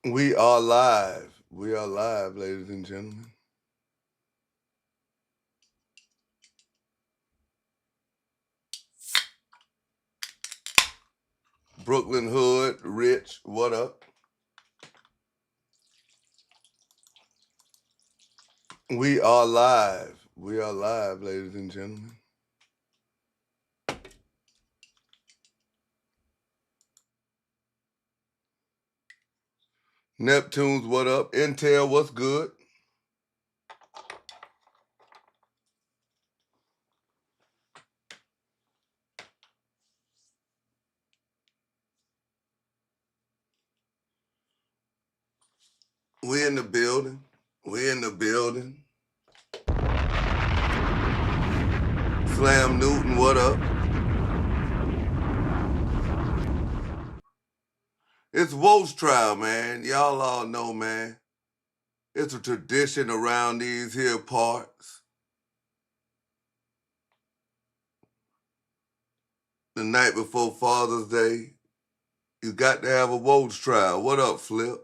We are live. We are live, ladies and gentlemen. Brooklyn Hood, Rich, what up? We are live. We are live, ladies and gentlemen. Neptunes, what up? Intel, what's good? We in the building. We in the building. Slam Newton, what up? It's Woach trial, man. Y'all all know, man. It's a tradition around these here parts. The night before Father's Day, you got to have a Woach trial. What up, Flip?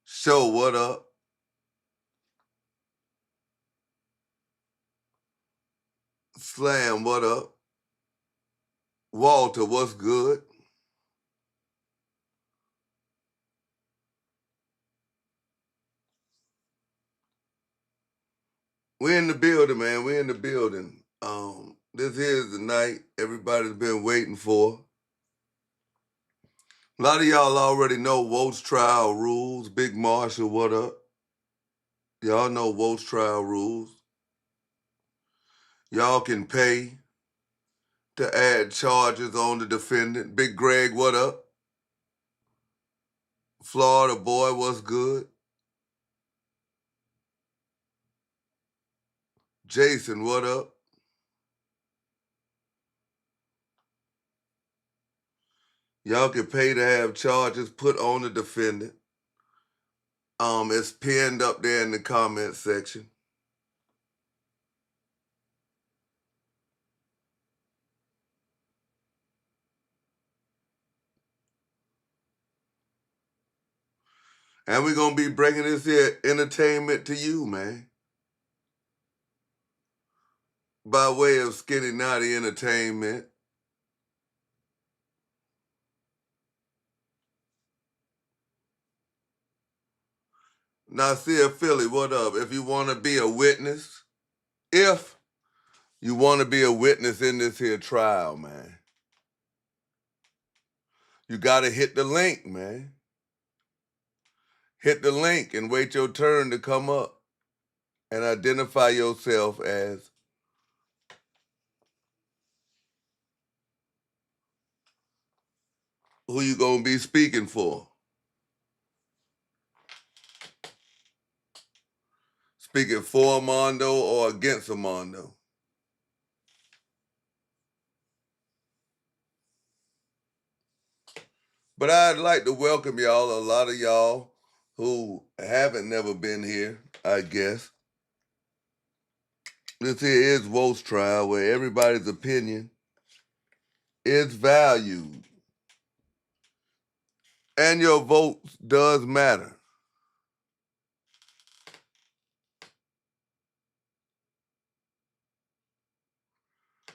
Show, what up? Slam, what up? Walter, what's good? We're in the building, man. We're in the building. This is the night everybody's been waiting for. A lot of y'all already know Woach trial rules. Big Marshall, what up? Y'all know Woach trial rules. Y'all can pay to add charges on the defendant. Big Greg, what up? Florida boy, what's good? Jason, what up? Y'all can pay to have charges put on the defendant. It's pinned up there in the comment section. And we're going to be bringing this here entertainment to you, man. By way of Skinny Naughty Entertainment. Nasir Philly, what up? If you want to be a witness, if you want to be a witness in this here trial, man, you got to hit the link, man. Hit the link and wait your turn to come up and identify yourself as who you going to be speaking for. Speaking for Armondo or against Armondo. But I'd like to welcome y'all, a lot of y'all who haven't never been here, I guess. This here is Woach trial where everybody's opinion is valued. And your vote does matter.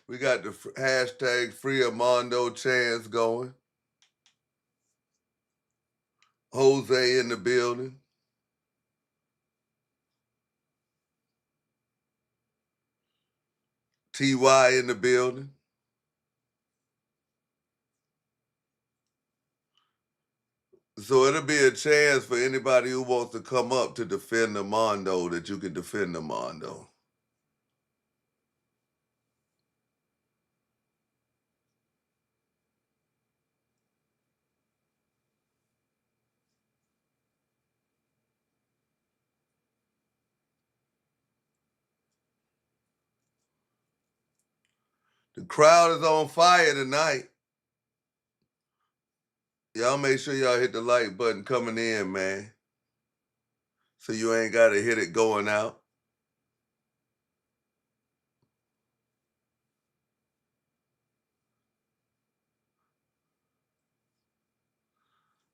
We got the hashtag Free Armondo chants going. Jose in the building. TY in the building. So it'll be a chance for anybody who wants to come up to defend Armondo that you can defend Armondo. The crowd is on fire tonight. Y'all make sure y'all hit the like button coming in, man. So you ain't got to hit it going out.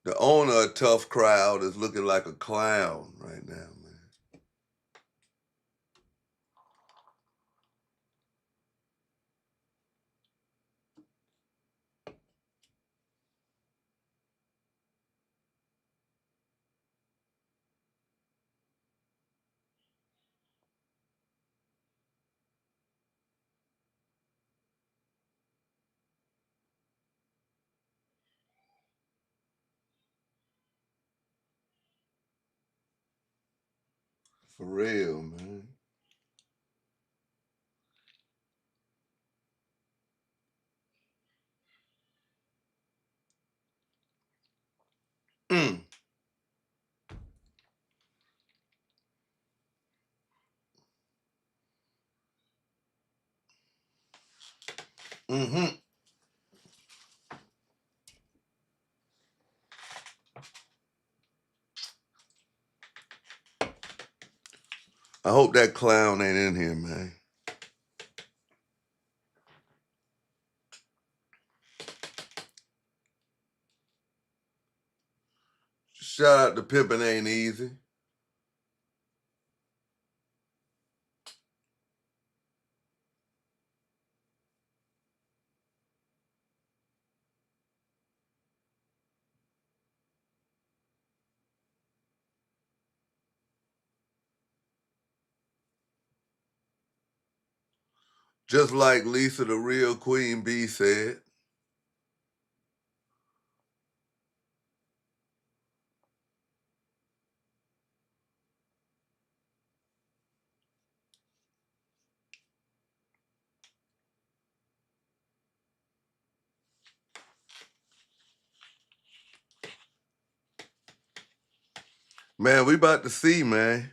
The owner of Tough Crowd is looking like a clown right now, man. For real, man. Mm. Mm-hmm. I hope that clown ain't in here, man. Shout out to Pippin' Ain't Easy. Just like Lisa the real Queen Bee said. Man, we about to see, man.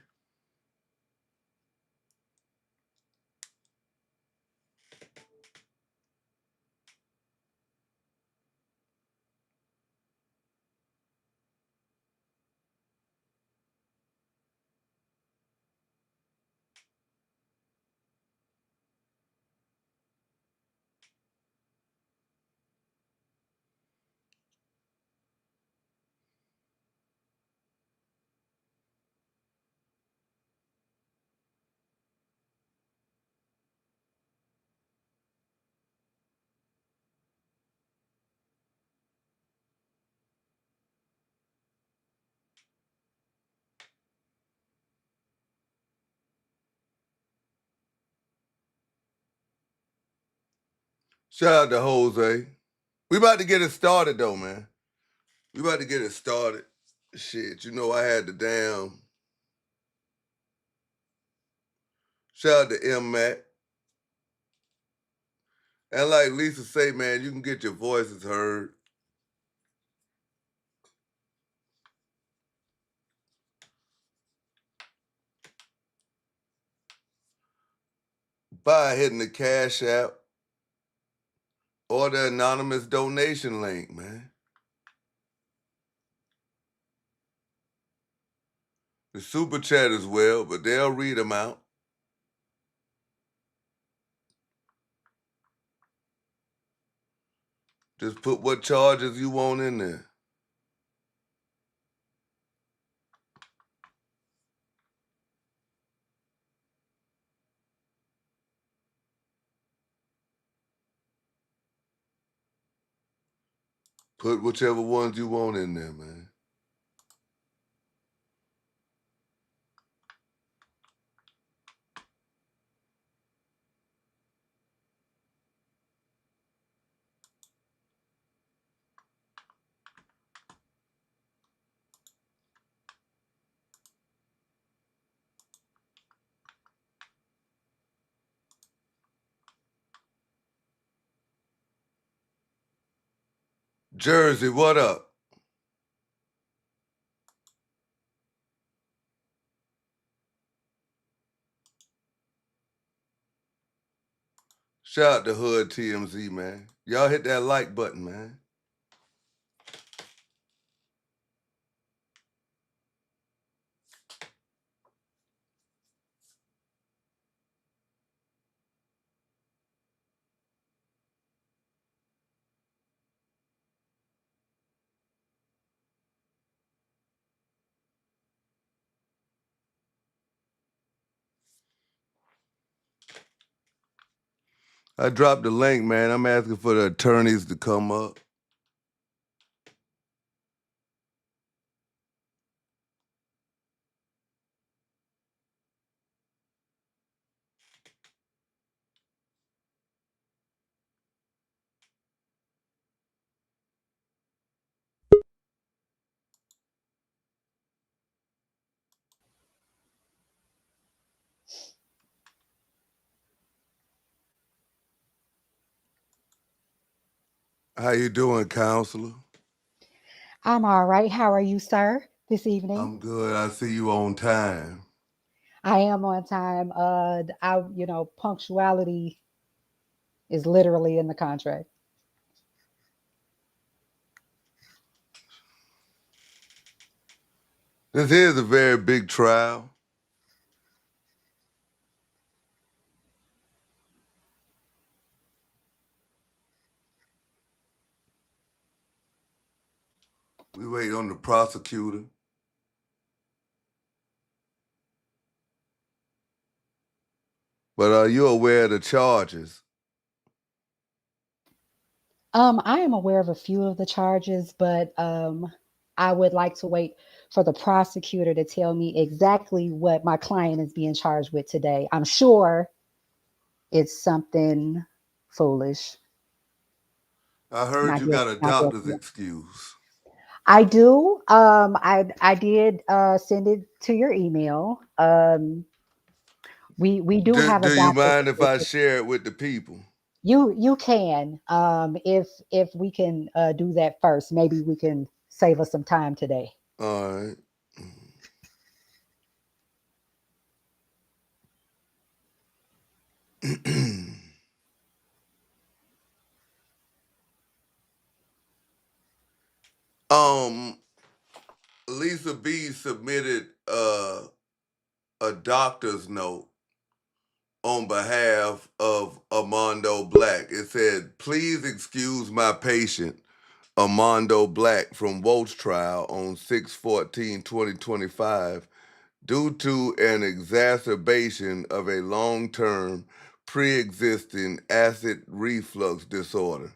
Shout out to Jose. We about to get it started, though, man. We about to get it started. Shit, you know I had the damn... Shout out to M. Mac. And like Lisa say, man, you can get your voices heard. By hitting the Cash App or the anonymous donation link, man. The super chat as well, but they'll read them out. Just put what charges you want in there. Put whichever ones you want in there, man. Jersey, what up? Shout out to Hood TMZ, man. Y'all hit that like button, man. I dropped the link, man. I'm asking for the attorneys to come up. How you doing, counselor? I'm all right. How are you, sir, this evening? I'm good. I see you on time. I am on time. Punctuality is literally in the contract. This is a very big trial. We wait on the prosecutor. But are you aware of the charges? I am aware of a few of the charges, but I would like to wait for the prosecutor to tell me exactly what my client is being charged with today. I'm sure it's something foolish, I heard you got a not doctor's guilty. excuse. I do. I did send it to your email. We do have a Do you doctor's mind if I visit. share it with the people? You can if we can do that first, maybe we can save us some time today. All right. um, Lisa B submitted a doctor's note on behalf of Armondo Black. It said, "Please excuse my patient Armondo Black from Woach trial on 6/14/2025 due to an exacerbation of a long-term pre-existing acid reflux disorder,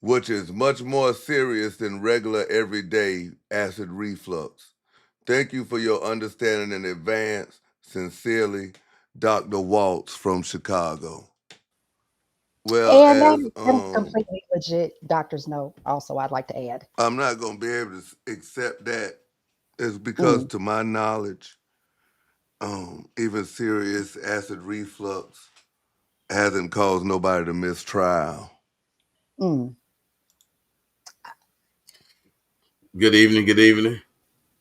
which is much more serious than regular everyday acid reflux. Thank you for your understanding in advance. Sincerely, Dr. Waltz from Chicago." Well, And as that is completely legit doctor's note. Also, I'd like to add. I'm not gonna be able to accept that, is because Mm, to my knowledge, even serious acid reflux hasn't caused nobody to miss trial. mm. Good evening. Good evening.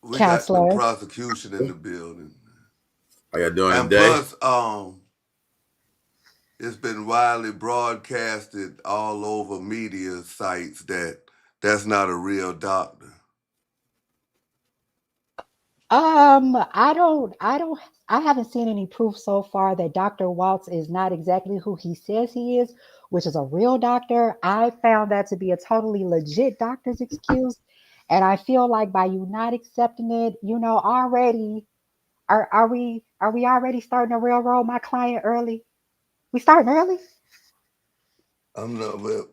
We got the Counselor, prosecution in the building. How y'all doing And today? plus, it's been widely broadcasted all over media sites that that's not a real doctor. I haven't seen any proof so far that Dr. Waltz is not exactly who he says he is, which is a real doctor. I found that to be a totally legit doctor's excuse. And I feel like by you not accepting it, already are we already starting to railroad my client early? We starting early?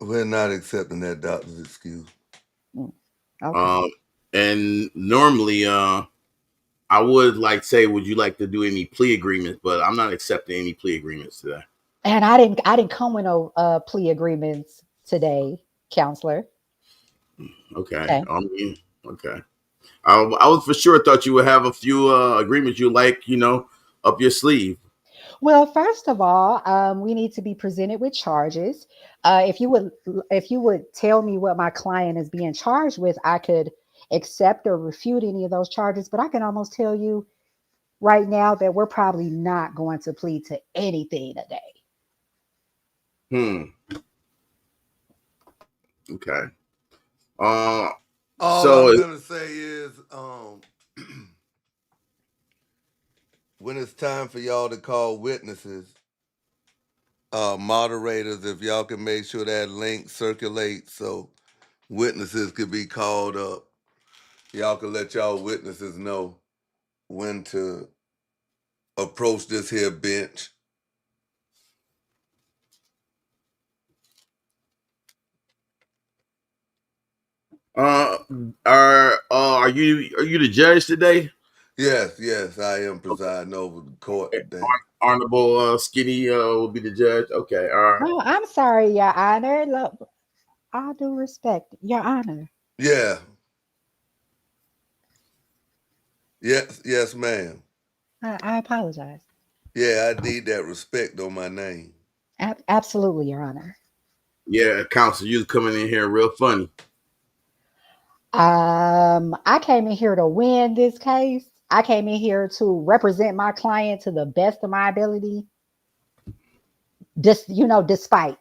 We're not accepting that doctor's excuse. Mm, okay. Um, and normally, I would like say, would you like to do any plea agreements? But I'm not accepting any plea agreements today. And I didn't come with no plea agreements today, counselor. Okay. Okay. Okay. I was for sure thought you would have a few agreements you like, up your sleeve. Well, first of all, we need to be presented with charges. If you would tell me what my client is being charged with, I could accept or refute any of those charges. But I can almost tell you right now that we're probably not going to plead to anything today. Hmm. Okay. Uh. All I'm So gonna say is, when it's time for y'all to call witnesses, moderators, if y'all can make sure that link circulates so witnesses could be called up. Y'all can let y'all witnesses know when to approach this here bench. Are you the judge today? Yes, I am presiding over the court today. Honorable Skinny will be the judge. Okay, all right. Oh, I'm sorry, Your Honor. Look, all due respect, Your Honor. Yeah, yes, ma'am. I apologize. Yeah, I need that respect on my name. Absolutely, Your Honor. Yeah, counsel, you coming in here real funny. I came in here to win this case. I came in here to represent my client to the best of my ability. Despite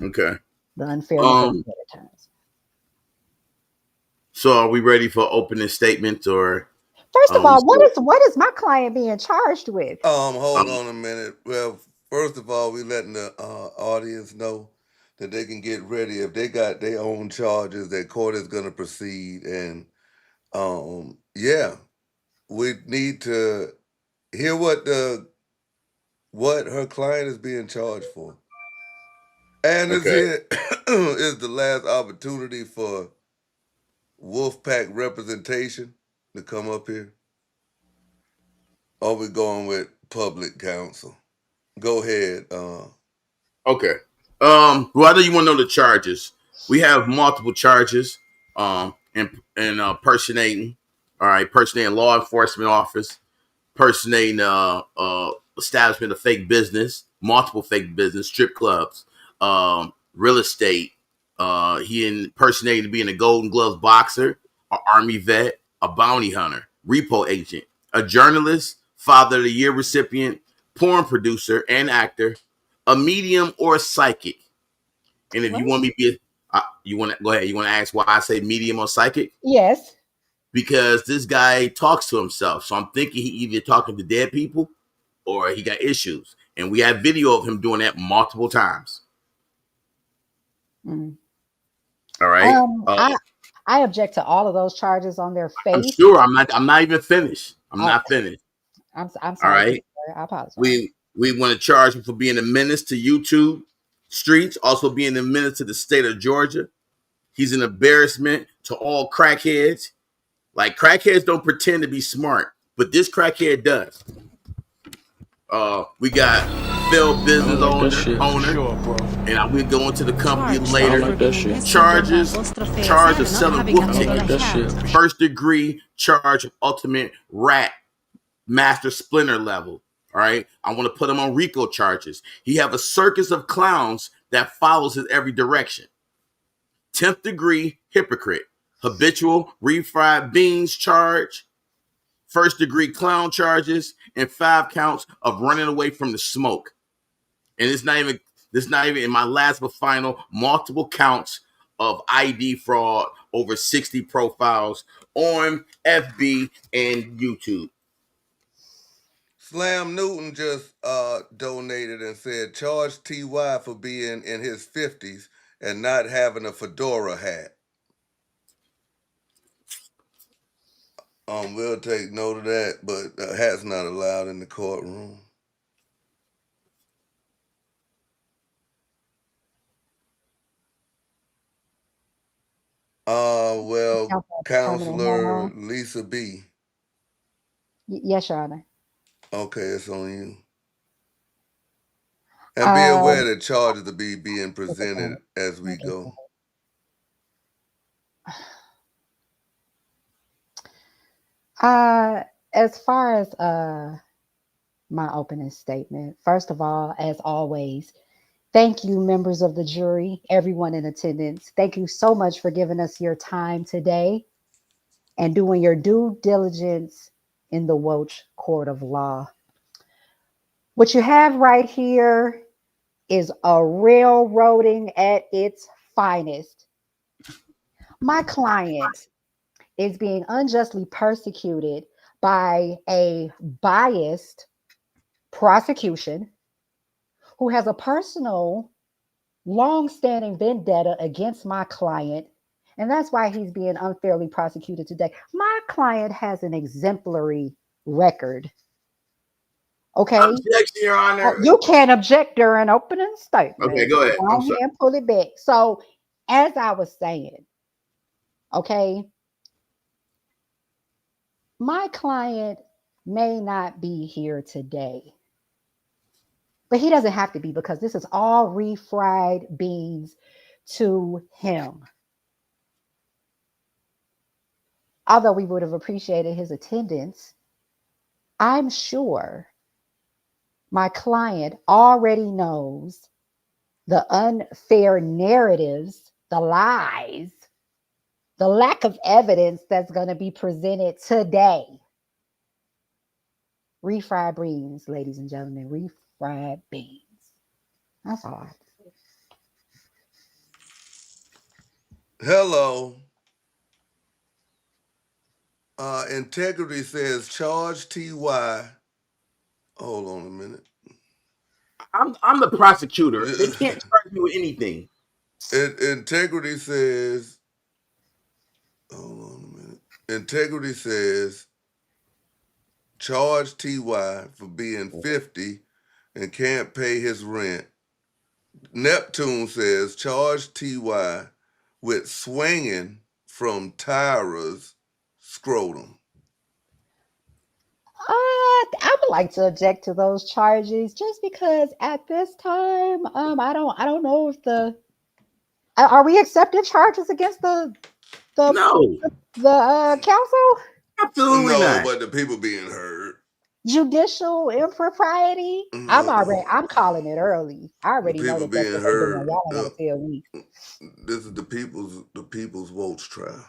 Okay. the unfairness of the Um. court terms. So, are we ready for opening statements or First of we all, still? what is my client being charged with? Hold Um, on a minute. Well, first of all, we letting the audience know that they can get ready if they got their own charges. That court is going to proceed, and yeah, we need to hear what her client is being charged for. And this okay. here is the last opportunity for Wolfpack representation to come up here. Or we going with public counsel? Go ahead. Okay. Well, I know you want to know the charges. We have multiple charges. And personating. All right, personating law enforcement office, personating establishment of fake business, multiple fake business, strip clubs, real estate. He impersonated being a Golden Gloves boxer, an Army vet, a bounty hunter, repo agent, a journalist, Father of the Year recipient, porn producer and actor, a medium or a psychic. And if you What? want me to be, you want to go ahead. You want to ask why I say medium or psychic? Yes. Because this guy talks to himself. So I'm thinking he either talking to dead people or he got issues. And we have video of him doing that multiple times. Mm. All right. I object to all of those charges on their I'm face. sure I'm not even finished. I'm Oh, not finished. I'm All sorry. right. I apologize. We want to charge him for being a menace to YouTube streets, also being a menace to the state of Georgia. He's an embarrassment to all crackheads. Like crackheads don't pretend to be smart, but this crackhead does. We got failed business owner, Sure, bro. and I will go into the company I later. don't like that shit. Charge of selling wolf I don't like tickets. that shit. First degree charge of ultimate rat master splinter level. All right. I want to put him on RICO charges. He have a circus of clowns that follows his every direction. 10th degree hypocrite. Habitual refried beans charge. First degree clown charges and 5 counts of running away from the smoke. And it's not even in my last but final multiple counts of ID fraud, over 60 profiles on FB and YouTube. Slam Newton just donated and said charge TY for being in his 50s and not having a fedora hat. We'll take note of that, but a hat's not allowed in the courtroom. Well, Permanent Counselor hold on. Lisa B. Yes, Your Honor. Okay, it's on you. And be aware Um, that charges will be being presented as we go. as far as my opening statement, first of all, as always, thank you, members of the jury, everyone in attendance. Thank you so much for giving us your time today and doing your due diligence in the Woach Court of Law. What you have right here is a railroading at its finest. My client is being unjustly persecuted by a biased prosecution who has a personal, long-standing vendetta against my client, and that's why he's being unfairly prosecuted today. My client has an exemplary record. Okay, Objection, Your Honor. you can't object during opening statement. Okay, go ahead. Go I'm ahead sorry. and pull it back. So, as I was saying, Okay. My client may not be here today, but he doesn't have to be because this is all refried beans to him. Although we would have appreciated his attendance, I'm sure my client already knows the unfair narratives, the lies, the lack of evidence that's going to be presented today. Refried beans, ladies and gentlemen, refried beans. That's all. Hello. Integrity says charge TY. Hold on a minute. I'm the prosecutor. They can't charge me with anything. Integrity says, hold on a minute. Integrity says charge TY for being 50 and can't pay his rent. Neptune says charge TY with swinging from Tyra's scrotum. I would like to object to those charges just because at this time, I don't know if are we accepting charges against the No, the council? absolutely No, not. but the people being heard. Judicial impropriety? I'm calling it early. I The already know people that that's being what they're doing. heard. Y'all don't gotta tell me. This is the people's Woach trial.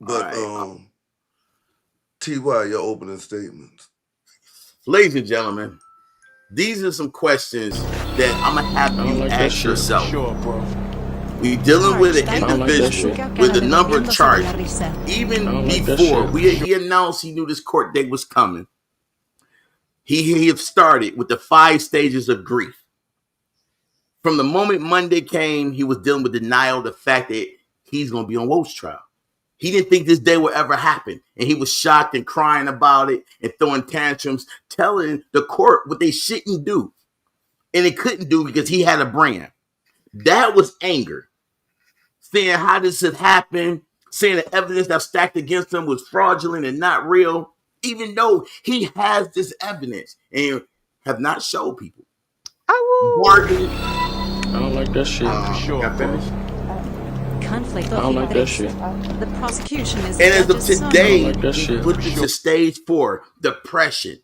All But right, TY, your opening statements. ladies and gentlemen, these are some questions that I'm gonna have you ask yourself. Sure, bro. We dealing with an individual with a number of charges. Even before he announced he knew this court date was coming, he had started with the 5 stages of grief. From the moment Monday came, he was dealing with denial of the fact that he's going to be on Woach's trial. He didn't think this day would ever happen, and he was shocked and crying about it and throwing tantrums, telling the court what they shouldn't do, and they couldn't do because he had a brand. That was anger. Saying how this had happened, saying the evidence that stacked against him was fraudulent and not real, even though he has this evidence and have not showed people. Bargain. I don't like that shit. Sure, finish. Conflict I don't like that shit. The prosecution is And as of today, like that he shit. put this to stage 4, depression.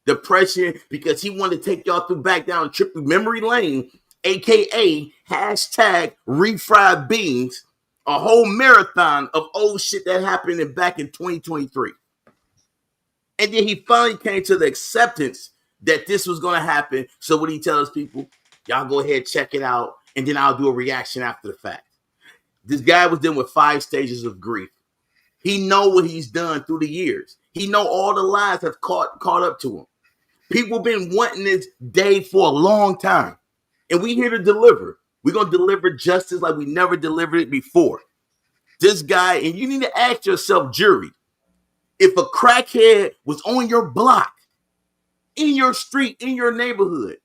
Depression because he wanted to take y'all back down triple memory lane, aka hashtag refried beans, a whole marathon of old shit that happened back in 2023. And then he finally came to the acceptance that this was going to happen. So what he tells people, y'all go ahead, check it out, and then I'll do a reaction after the fact. This guy was dealing with 5 stages of grief. He know what he's done through the years. He know all the lies have caught up to him. People been wanting this day for a long time. And we here to deliver. We're going to deliver justice like we never delivered it before. This guy, and you need to ask yourself, jury, if a crackhead was on your block, in your street, in your neighborhood,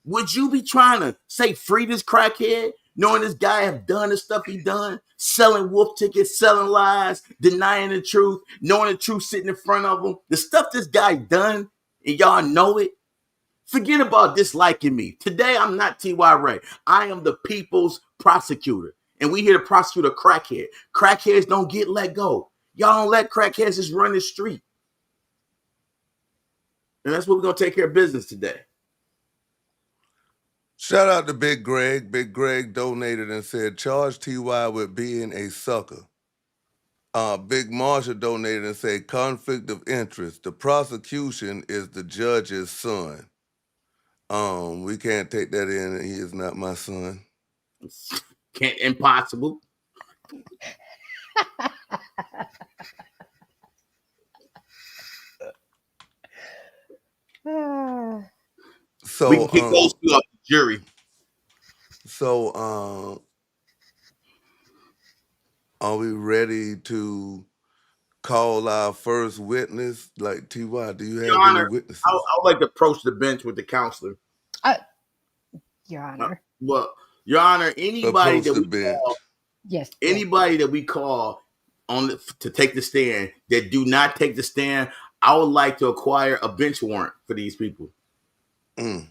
would you be trying to say free this crackhead, knowing this guy have done the stuff he done, selling wolf tickets, selling lies, denying the truth, knowing the truth sitting in front of him, the stuff this guy done, and y'all know it? Forget about disliking me. Today, I'm not T.Y. Ray. I am the people's prosecutor, and we here to prosecute a crackhead. Crackheads don't get let go. Y'all don't let crackheads just run the street. And that's what we're going to take care of business today. Shout out to Big Greg. Big Greg donated and said, charge TY with being a sucker. Big Marsha donated and said, conflict of interest. The prosecution is the judge's son. We can't take that in. He is not my son. Impossible. So we can kick those two off the jury. So are we ready to call our first witness? Like, TY, do you have Your Honor, any witnesses? I would like to approach the bench with the counselor. Your Honor. Well, Your Honor, anybody Approach that the we bench. call Yes. Anybody that we call to take the stand that do not take the stand, I would like to acquire a bench warrant for these people. Mm.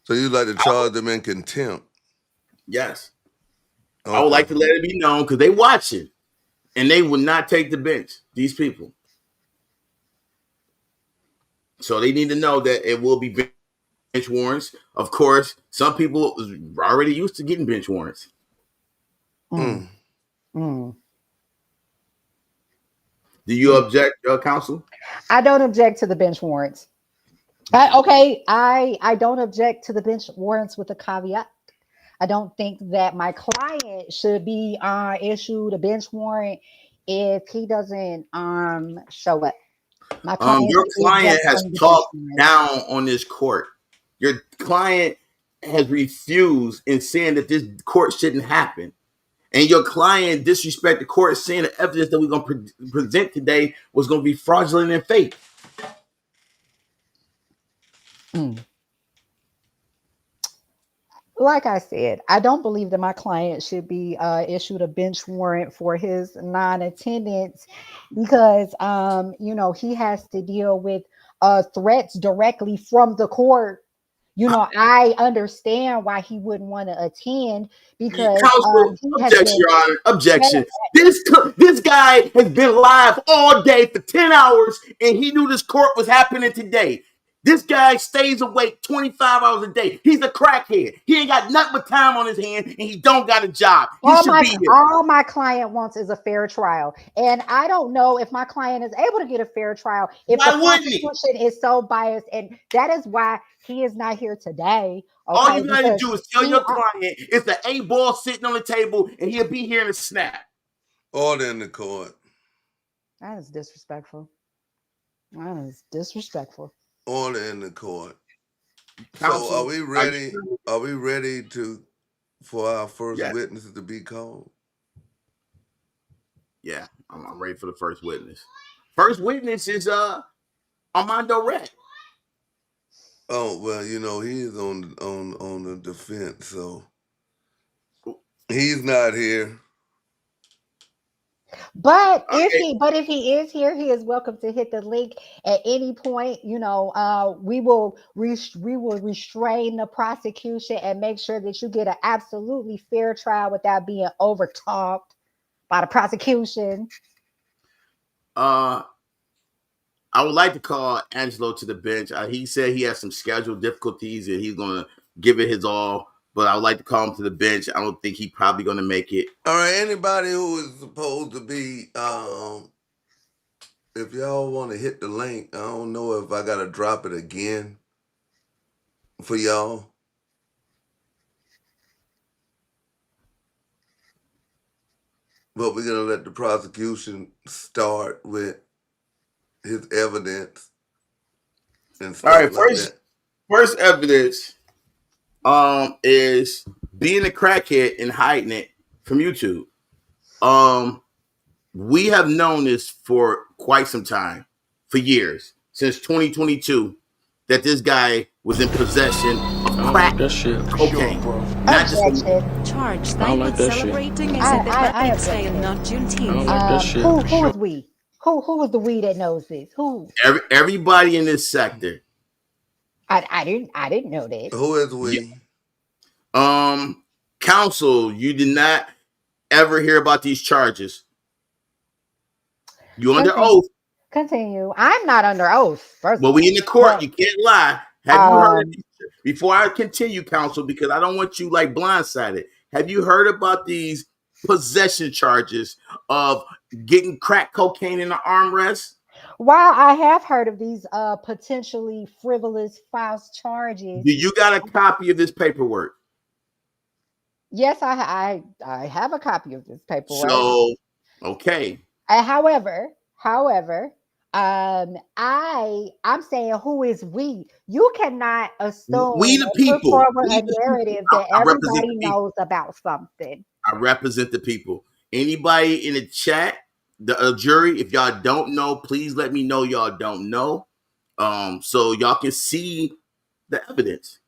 So you'd like to charge them in contempt? Yes. Okay. I would like to let it be known because they watching and they would not take the bench, these people. So they need to know that it will be bench warrants. Of course, some people are already used to getting bench warrants. Mm. Mm. Do you object, counsel? I don't object to the bench warrants. I don't object to the bench warrants with a caveat. I don't think that my client should be issued a bench warrant if he doesn't show up. My client Your should be client exempt has from the bench talked warrant. down on this court. Your client has refused in saying that this court shouldn't happen. And your client disrespect the court, saying the evidence that we're going to present today was going to be fraudulent and fake. Mm. Like I said, I don't believe that my client should be issued a bench warrant for his non-attendance because, he has to deal with threats directly from the court. I understand why he wouldn't want to attend because Counsel, he has objection, been. Your Honor. Objection. This guy has been live all day for 10 hours, and he knew this court was happening today. This guy stays awake 25 hours a day. He's a crackhead. He ain't got nothing but time on his hand, and he don't got a job. He should be here. All my client wants is a fair trial. And I don't know if my client is able to get a fair trial if Why the wouldn't he? prosecution is so biased. And that is why he is not here today. All Okay, you got to because do is tell your client it's the A ball sitting on the table, and he'll be here in a snap. Order in the court. that is disrespectful. That is disrespectful. Order in the court. Counsel, so are we ready? Are we ready for our first Yes. witnesses to be called? Yeah, I'm ready for the first witness. First witness is Armondo Red. Oh well, he is on the defense, so he's not here. But if he is here, he is welcome to hit the link at any point. We will restrain the prosecution and make sure that you get an absolutely fair trial without being overtalked by the prosecution. I would like to call Angelo to the bench. He said he has some schedule difficulties and he's going to give it his all. But I would like to call him to the bench. I don't think he's probably going to make it. All right, anybody who is supposed to be, if y'all want to hit the link, I don't know if I got to drop it again for y'all. But we're going to let the prosecution start with his evidence and stuff. All right, first evidence is being a crackhead and hiding it from YouTube. We have known this for quite some time, for years, since 2022, that this guy was in possession of crack cocaine. Not just charge. They like were that shit. celebrating is I it their object. birthday and not Juneteenth. I don't like that shit. Who is we? Who is the we that knows this? Who? Everybody in this sector. I didn't know that. Who is we? Counsel, you did not ever hear about these charges. You under oath. Continue. I'm not under oath. First Well, we in the court. You can't lie. Have you heard? Before I continue, counsel, because I don't want you like blindsided. Have you heard about these possession charges of getting crack cocaine in the armrest? While I have heard of these potentially frivolous false charges, Do you got a copy of this paperwork? yes, I have a copy of this paperwork. So, okay. However, I'm saying who is we? You cannot assume We the people. forward We a the narrative people. that I represent everybody the people. knows about something. I represent the people. Anybody in the chat, the jury, if y'all don't know, please let me know y'all don't know. So y'all can see the evidence.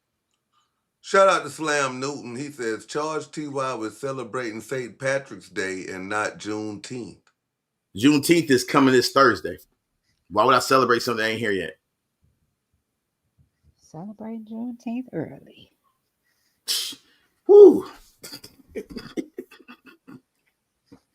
Shout out to Slam Newton. He says, charge TY with celebrating St. Patrick's Day and not Juneteenth. Juneteenth is coming this Thursday. Why would I celebrate something that ain't here yet? Celebrate Juneteenth early. Whew.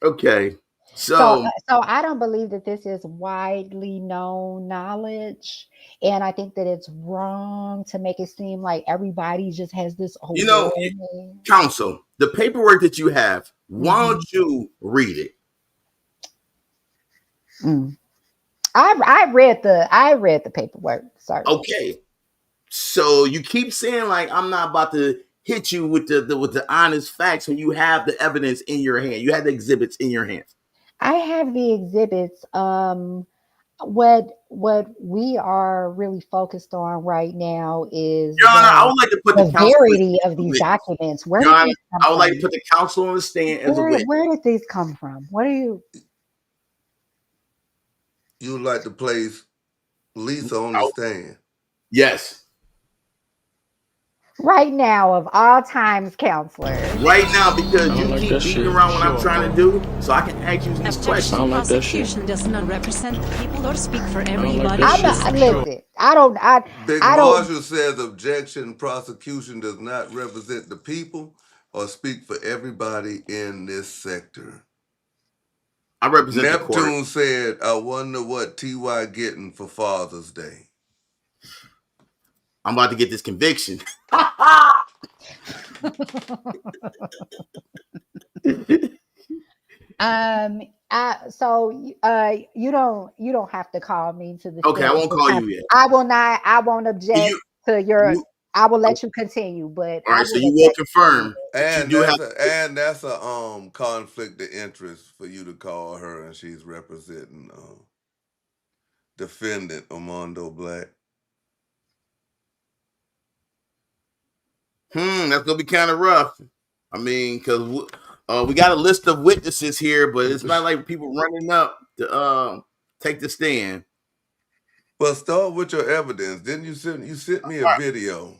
Okay. So I don't believe that this is widely known knowledge, and I think that it's wrong to make it seem like everybody just has this awareness. Counsel, the paperwork that you have, why don't you read it? I read the paperwork. Sorry. Okay. So you keep saying like I'm not about to hit you with the honest facts when you have the evidence in your hand. You have the exhibits in your hands. I have the exhibits. What we are really focused on right now is Your Honor, I would like to put the verity of these documents. Where Your did Honor, I would like to put the counsel on the stand as a witness. Where did these come from? What are you? You would like to place Lisa on the stand? Yes. Right now, of all times, counselor. Right now, because you keep beating around what I'm trying to do, so I can ask you these questions. Prosecution does not represent the people or speak for everybody. Listen, I don't. Big Marshall says objection. Prosecution does not represent the people or speak for everybody in this sector. I represent Neptune the court. said, I wonder what TY getting for Father's Day. I'm about to get this conviction. You don't have to call me to the okay, I won't call you yet. I will not. I won't object to your. I will let you continue, but all right. So you will confirm, and that's a conflict of interest for you to call her, and she's representing defendant Armondo Black. That's gonna be kind of rough. I mean, because we got a list of witnesses here, but it's not like people running up to take the stand. Well, start with your evidence. Didn't you sent me a video?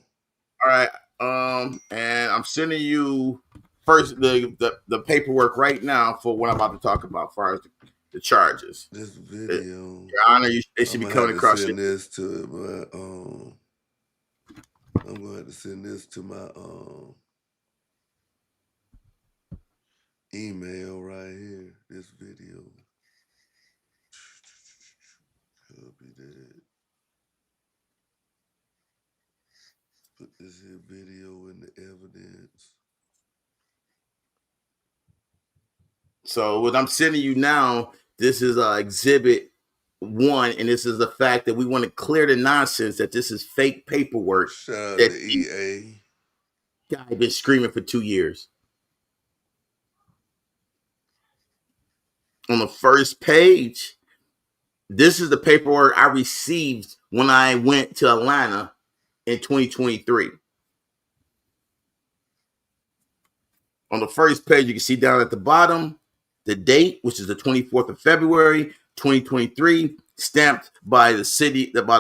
All right. And I'm sending you first the paperwork right now for what I'm about to talk about, as far as the charges. This video, Your Honor, it should be coming across. Send this to my I'm going to have to send this to my email right here. This video. Copy that. Put this here video in the evidence. So what I'm sending you now, this is exhibit 1, and this is the fact that we want to clear the nonsense that this is fake paperwork. Shout out that to EA. Guy been screaming for 2 years. On the first page, this is the paperwork I received when I went to Atlanta in 2023. On the first page, you can see down at the bottom the date, which is the 24th of February, 2023, stamped by the city, by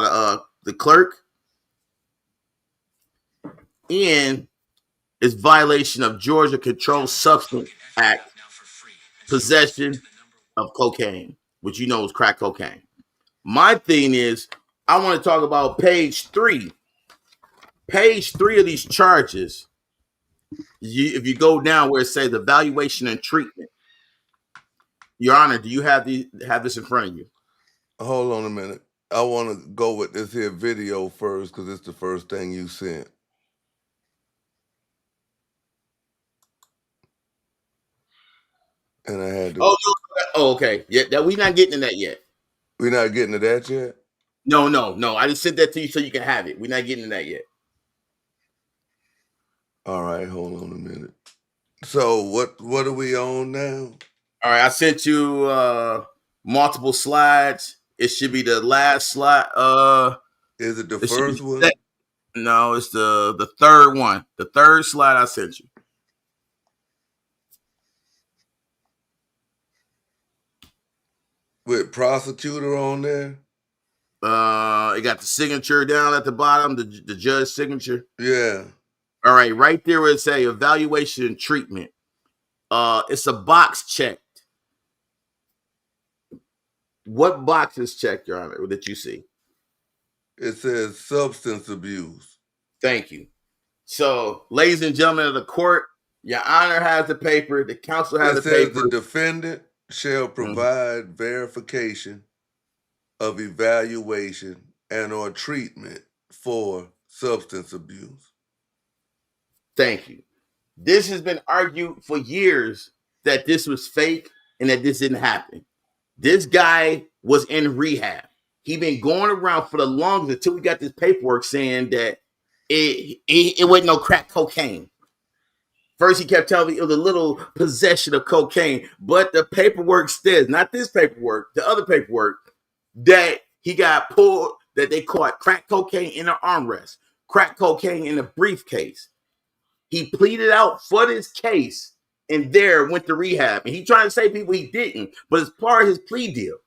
the clerk. And it's violation of Georgia Controlled Substance Act, possession of cocaine, which you know is crack cocaine. My thing is, I want to talk about page 3. Page 3 of these charges, if you go down where it says evaluation and treatment. Your Honor, do you have this in front of you? Hold on a minute. I want to go with this here video first because it's the first thing you sent. And I had to. Oh, okay. Yeah, that we're not getting to that yet. We're not getting to that yet? No. I just sent that to you so you can have it. We're not getting to that yet. All right, hold on a minute. So what are we on now? All right, I sent you multiple slides. It should be the last slide. Is it the first one? No, it's the third one. The third slide I sent you. With prosecutor on there? It got the signature down at the bottom, the judge's signature. Yeah. All right, right there where it say evaluation and treatment. It's a box checked. What box is checked, Your Honor, that you see? It says substance abuse. Thank you. So, ladies and gentlemen of the court, Your Honor has the paper. The counsel has It the says paper. the defendant shall provide verification of evaluation and or treatment for substance abuse. Thank you. This has been argued for years that this was fake and that this didn't happen. This guy was in rehab. He been going around for the longest until we got this paperwork saying that it wasn't no crack cocaine. First, he kept telling me it was a little possession of cocaine, but the paperwork says, not this paperwork, the other paperwork, that he got pulled, that they caught crack cocaine in an armrest, crack cocaine in a briefcase. He pleaded out for this case and there went to rehab. And he trying to say people he didn't, but it's part of his plea deal.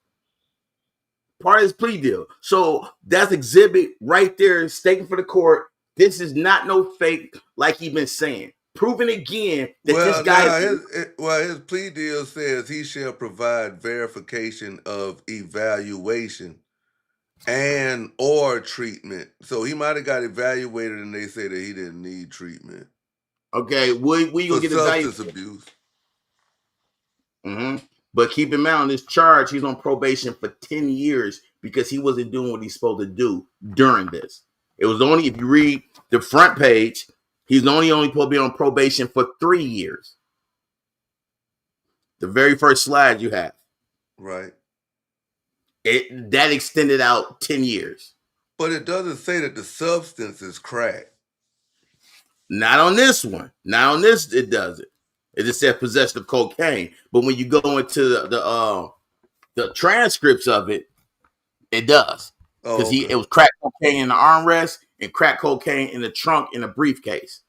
Part of his plea deal. So that's exhibit right there stating for the court, this is not no fake like he been saying. Proving again that this guy... his plea deal says he shall provide verification of evaluation and or treatment. So he might have got evaluated and they say that he didn't need treatment. Okay, we gonna get substance abuse. Mm-hmm. But keep in mind, on this charge, he's on probation for 10 years because he wasn't doing what he's supposed to do during this. It was only, if you read the front page, he's only supposed to be on probation for 3 years. The very first slide you have. Right. That extended out 10 years. But it doesn't say that the substance is crack. Not on this one. Not on this, it doesn't. It just said possession of cocaine. But when you go into the transcripts of it, it does. Because it was crack cocaine in the armrest and crack cocaine in the trunk in a briefcase.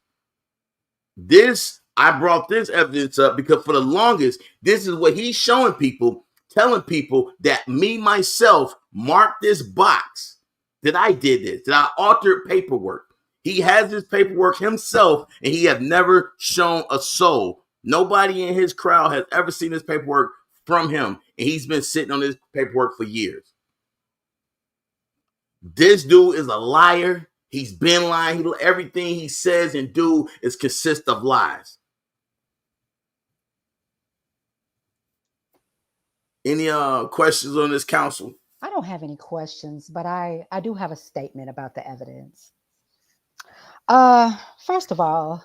I brought this evidence up because for the longest, this is what he's showing people, telling people that me, myself, marked this box, that I did this, that I altered paperwork. He has this paperwork himself, and he have never shown a soul. Nobody in his crowd has ever seen this paperwork from him, and he's been sitting on this paperwork for years. This dude is a liar. He's been lying. Everything he says and do is consist of lies. Any questions on this, counsel? I don't have any questions, but I do have a statement about the evidence. First of all,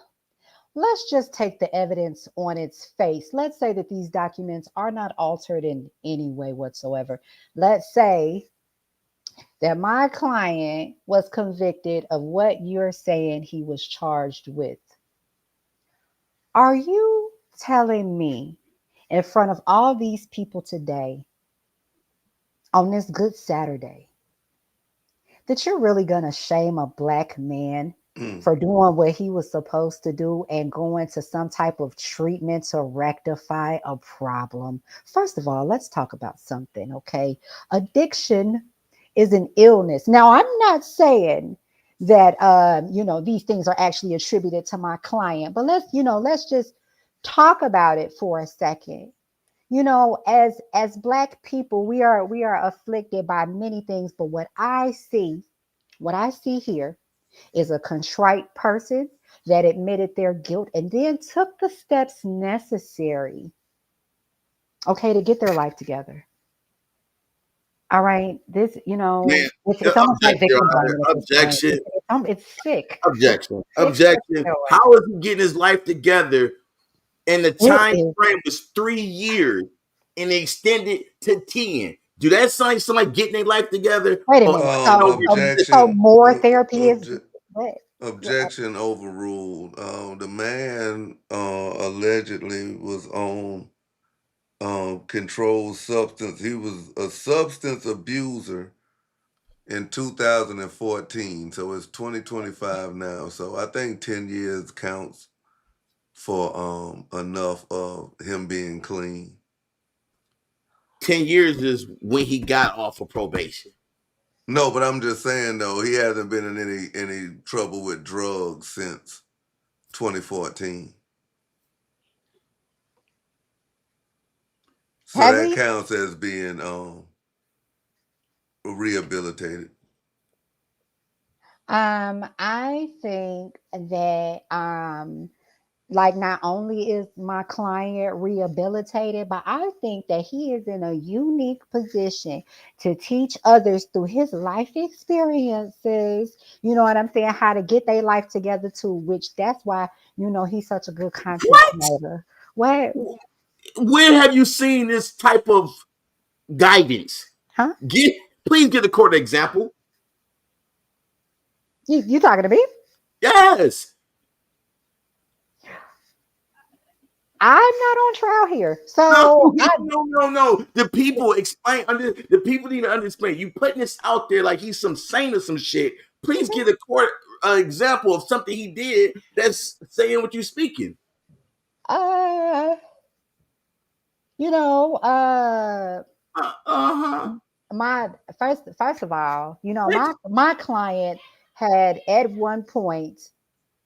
let's just take the evidence on its face. Let's say that these documents are not altered in any way whatsoever. Let's say that my client was convicted of what you're saying he was charged with. Are you telling me in front of all these people today on this Good Saturday that you're really going to shame a Black man for doing what he was supposed to do and going to some type of treatment to rectify a problem? First of all, let's talk about something, okay? Addiction is an illness. Now, I'm not saying that, these things are actually attributed to my client, but let's just talk about it for a second. As Black people, we are afflicted by many things, but what I see here is a contrite person that admitted their guilt and then took the steps necessary, okay, to get their life together. All right, this, it's almost like victim blaming. Objection. It's sick. Objection. How is he getting his life together? And the time frame was 3 years, and they extended to 10. Do that sound like somebody getting their life together? Wait a minute. So more therapy is what? Objection overruled. The man allegedly was on controlled substance. He was a substance abuser in 2014. So it's 2025 now. So I think 10 years counts for enough of him being clean. 10 years is when he got off of probation. No, but I'm just saying though, he hasn't been in any trouble with drugs since. 2014. So Has that he? counts as being rehabilitated. I think that like not only is my client rehabilitated, but I think that he is in a unique position to teach others through his life experiences. You know what I'm saying? How to get their life together too, which that's why, he's such a good content What? creator. What? When have you seen this type of guidance? Huh? Get Please give the court an example. You talking to me? Yes. I'm not on trial here. No, So no. The people the people need to understand. You putting this out there like he's some saint or some shit. Please give the court an example of something he did that's saying what you're speaking. uh you know, Uh-huh. my first of all, my client had at one point,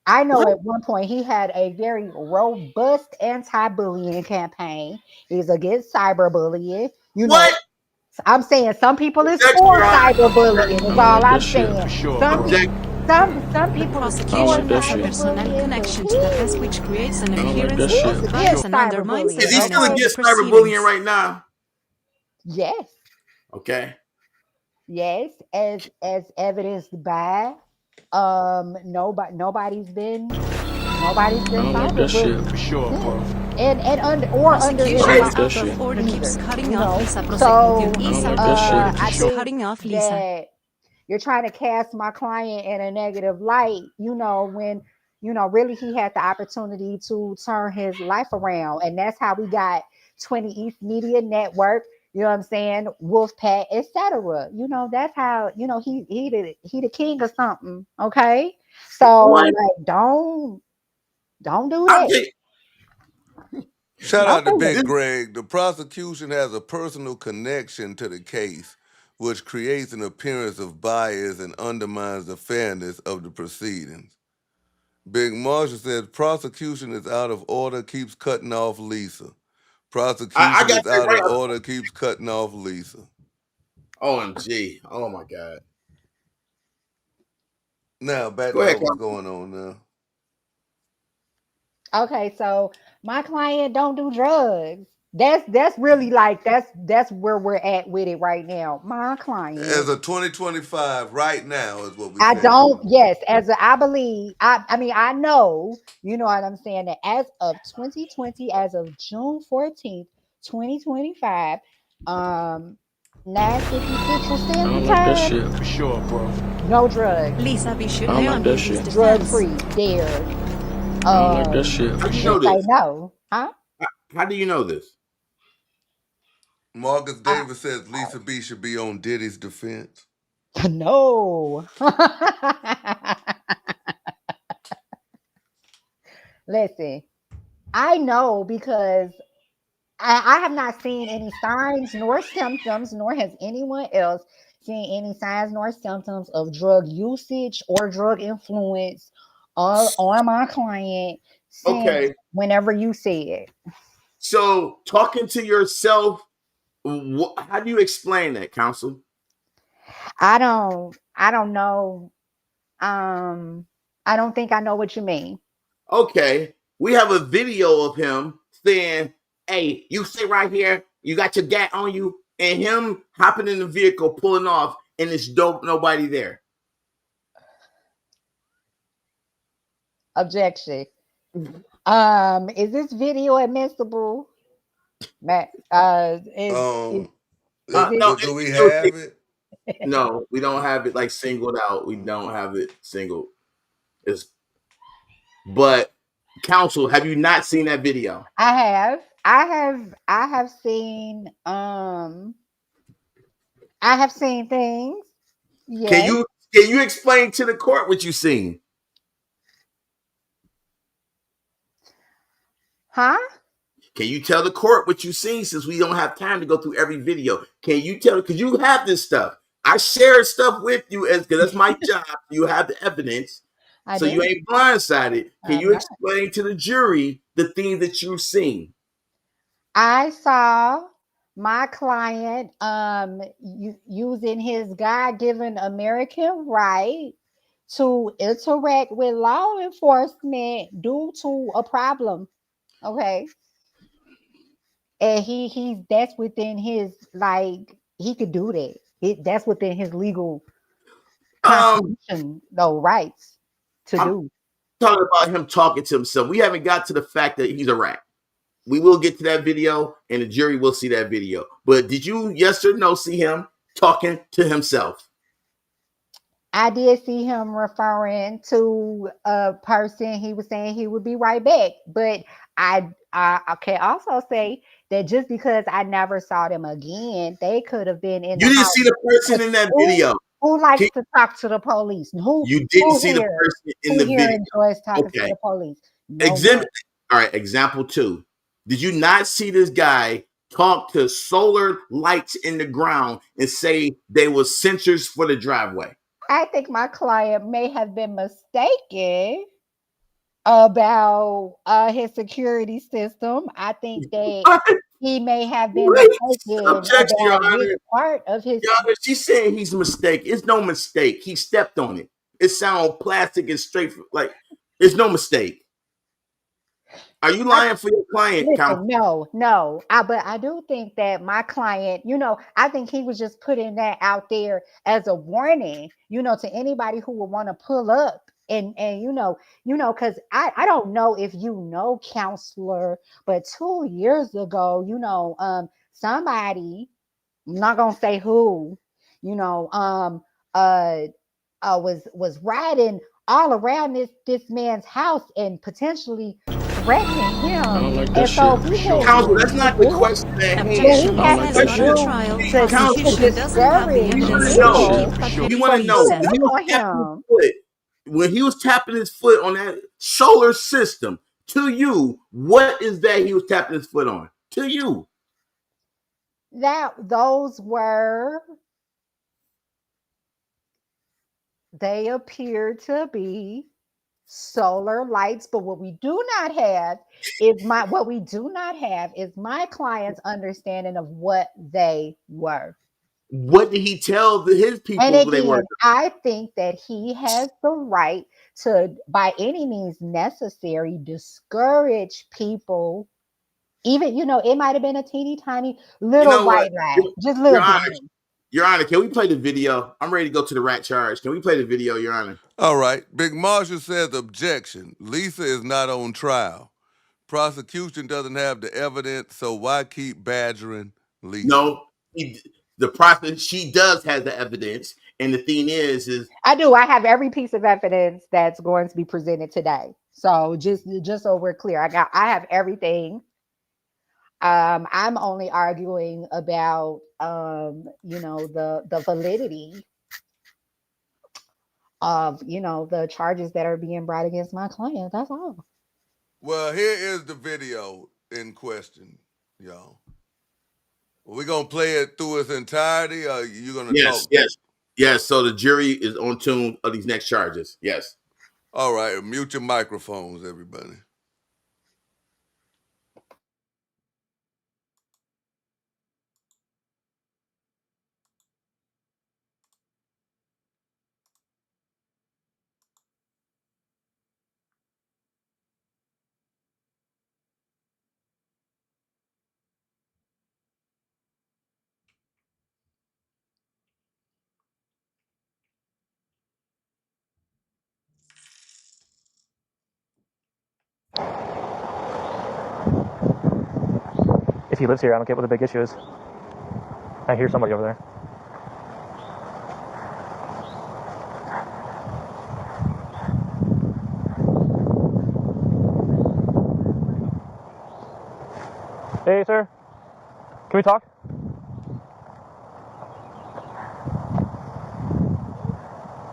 I know What? at one point he had a very robust anti-bullying campaign. He's against cyberbullying. What? I'm saying some people is Objection, for Your Honor. cyberbullying. I Is don't all like that I'm shit. saying. Some Objection. people, some The people is I don't for like prosecution that has a shit. personnel cyberbullying, but connection to the case, which creates an I don't like appearance that of shit. he's compliance against and undermines the Is cyberbullying. he still evidence of Okay. the against cyberbullying proceedings. right now? Yes. Okay. Yes, as evidenced by nobody's I been don't like that shit. cyberbullied. For sure, bro. And under The or under his I don't prosecution is like that out likeness of shit. order, keeps either, cutting off Lisa. So Prosecutor I don't Isa like out that of shit. order, I keeps think cutting off Lisa. that you're trying to cast my client in a negative light, when really he had the opportunity to turn his life around. And that's how we got 20 East Media Network, you know what I'm saying, Wolfpack, etc. That's how, he the king of something. Okay. So What? like don't do I'm that. just, Shout out to Okay. Big Greg. The prosecution has a personal connection to the case, which creates an appearance of bias and undermines the fairness of the proceedings. Big Marshall says prosecution is out of order, keeps cutting off Lisa. I Prosecution got is that out of right. order, keeps cutting off Lisa. OMG. Oh my God. Now back Go to ahead, what was Carl. going on now. Okay, so my client don't do drugs. That's really like that's where we're at with it right now. My As client, of 2025, right now is what we're I saying. don't. Yes, I believe. I mean, I know. You know what I'm saying. That as of 2020, as of June 14th, 2025, 9:56 I don't Central like that Time. shit. For sure, bro. No drugs, Lisa Bishop I don't like Leon that uses shit. drug defense. free. Dared. I don't like that shit. How For do you They know sure. say this? no, huh? How do you know this? Marcus I, Davis says Lisa B should be on Diddy's defense. no. Listen, I know because I have not seen any signs nor symptoms, nor has anyone else seen any signs nor symptoms of drug usage or drug influence on my client since Okay. whenever you said. So talking to yourself, how do you explain that, counsel? I don't know. I don't think I know what you mean. Okay. We have a video of him saying, hey, you sit right here, you got your gat on you, and him hopping in the vehicle, pulling off, and it's dope, nobody there. Objection. Is this video admissible? Matt, Um, is it? No, do we it was have it? no, we don't have it like singled out. We don't have it singled. It's but counsel, have you not seen that video? I have seen I have seen things. Can Yes. you can you explain to the court what you seen? Huh? Can you tell the court what you seen since we don't have time to go through every video? Can you tell because you have this stuff. I share stuff with you as because that's my job. You have the evidence. I So you did. ain't blindsided. Can I'm you not. explain to the jury the things that you've seen? I saw my client using his God-given American right to interact with law enforcement due to a problem. Okay. And he's that's within his, like, he could do that. That's within his legal Um, constitution, no rights to I'm do. talking about him talking to himself. We haven't got to the fact that he's a rat. We will get to that video, and the jury will see that video. But did you, yes or no, see him talking to himself? I did see him referring to a person. He was saying he would be right back. But I can also say that just because I never saw them again, they could have been in You the didn't house. see the person 'Cause in that Who video. who likes to talk to the police? You didn't Who see the here person in who the here video. enjoys talking to Okay. the police? No one. Exhibit. All right. Example 2. Did you not see this guy talk to solar lights in the ground and say they were sensors for the driveway? I think my client may have been mistaken about his security system. I think that he may have been Wait, mistaken objection, Your about which Honor. part of his. Your Honor, she's saying he's a mistake. It's no mistake. He stepped on it. It sounds plastic and straight. Like, it's no mistake. Are you I, lying for your client, counsel? listen, no. But I do think that my client, I think he was just putting that out there as a warning, to anybody who would want to pull up. And because I don't know if counselor, but 2 years ago, somebody, I'm not gonna say who, you know, uh, was riding all around this man's house and potentially threatening I him, don't like that and shit so for he sure, had Counsel, bro. that's something to not the do. question at hand. He Objection. I don't had like Because that something to on a shit. do trial, to Counsel, to prosecution doesn't have the discourage we want evidence to know. people sufficient but We very want to from know pulling recent. when he up was on tapping his him. foot, on that solar system. To you, what is that he was tapping his foot on? To you, They appear to be solar lights, but what we do not have is my client's understanding of what they were. what did he tell his And people they were? again, I think that he has the right to, by any means necessary, discourage people. Even, it might have been a teeny tiny You little know what, white lie, just a Your little bit. Honor? Your Honor, can we play the video? I'm ready to go to the rat charge. Can we play the video, Your Honor? All right. Big Marshall says objection. Lisa is not on trial. Prosecution doesn't have the evidence, so why keep badgering Lisa? No, the process. She does have the evidence, and the thing is I do. I have every piece of evidence that's going to be presented today. So just so we're clear, I have everything. I'm only arguing about the validity of the charges that are being brought against my client. That's all. Well, here is the video in question, y'all. We're going to play it through its entirety, or you going to yes, talk? yes. So the jury is on tune of these next charges. Yes. All right. Mute your microphones, everybody. If he lives here, I don't get what the big issue is. I hear somebody over there. Hey, sir. Can we talk?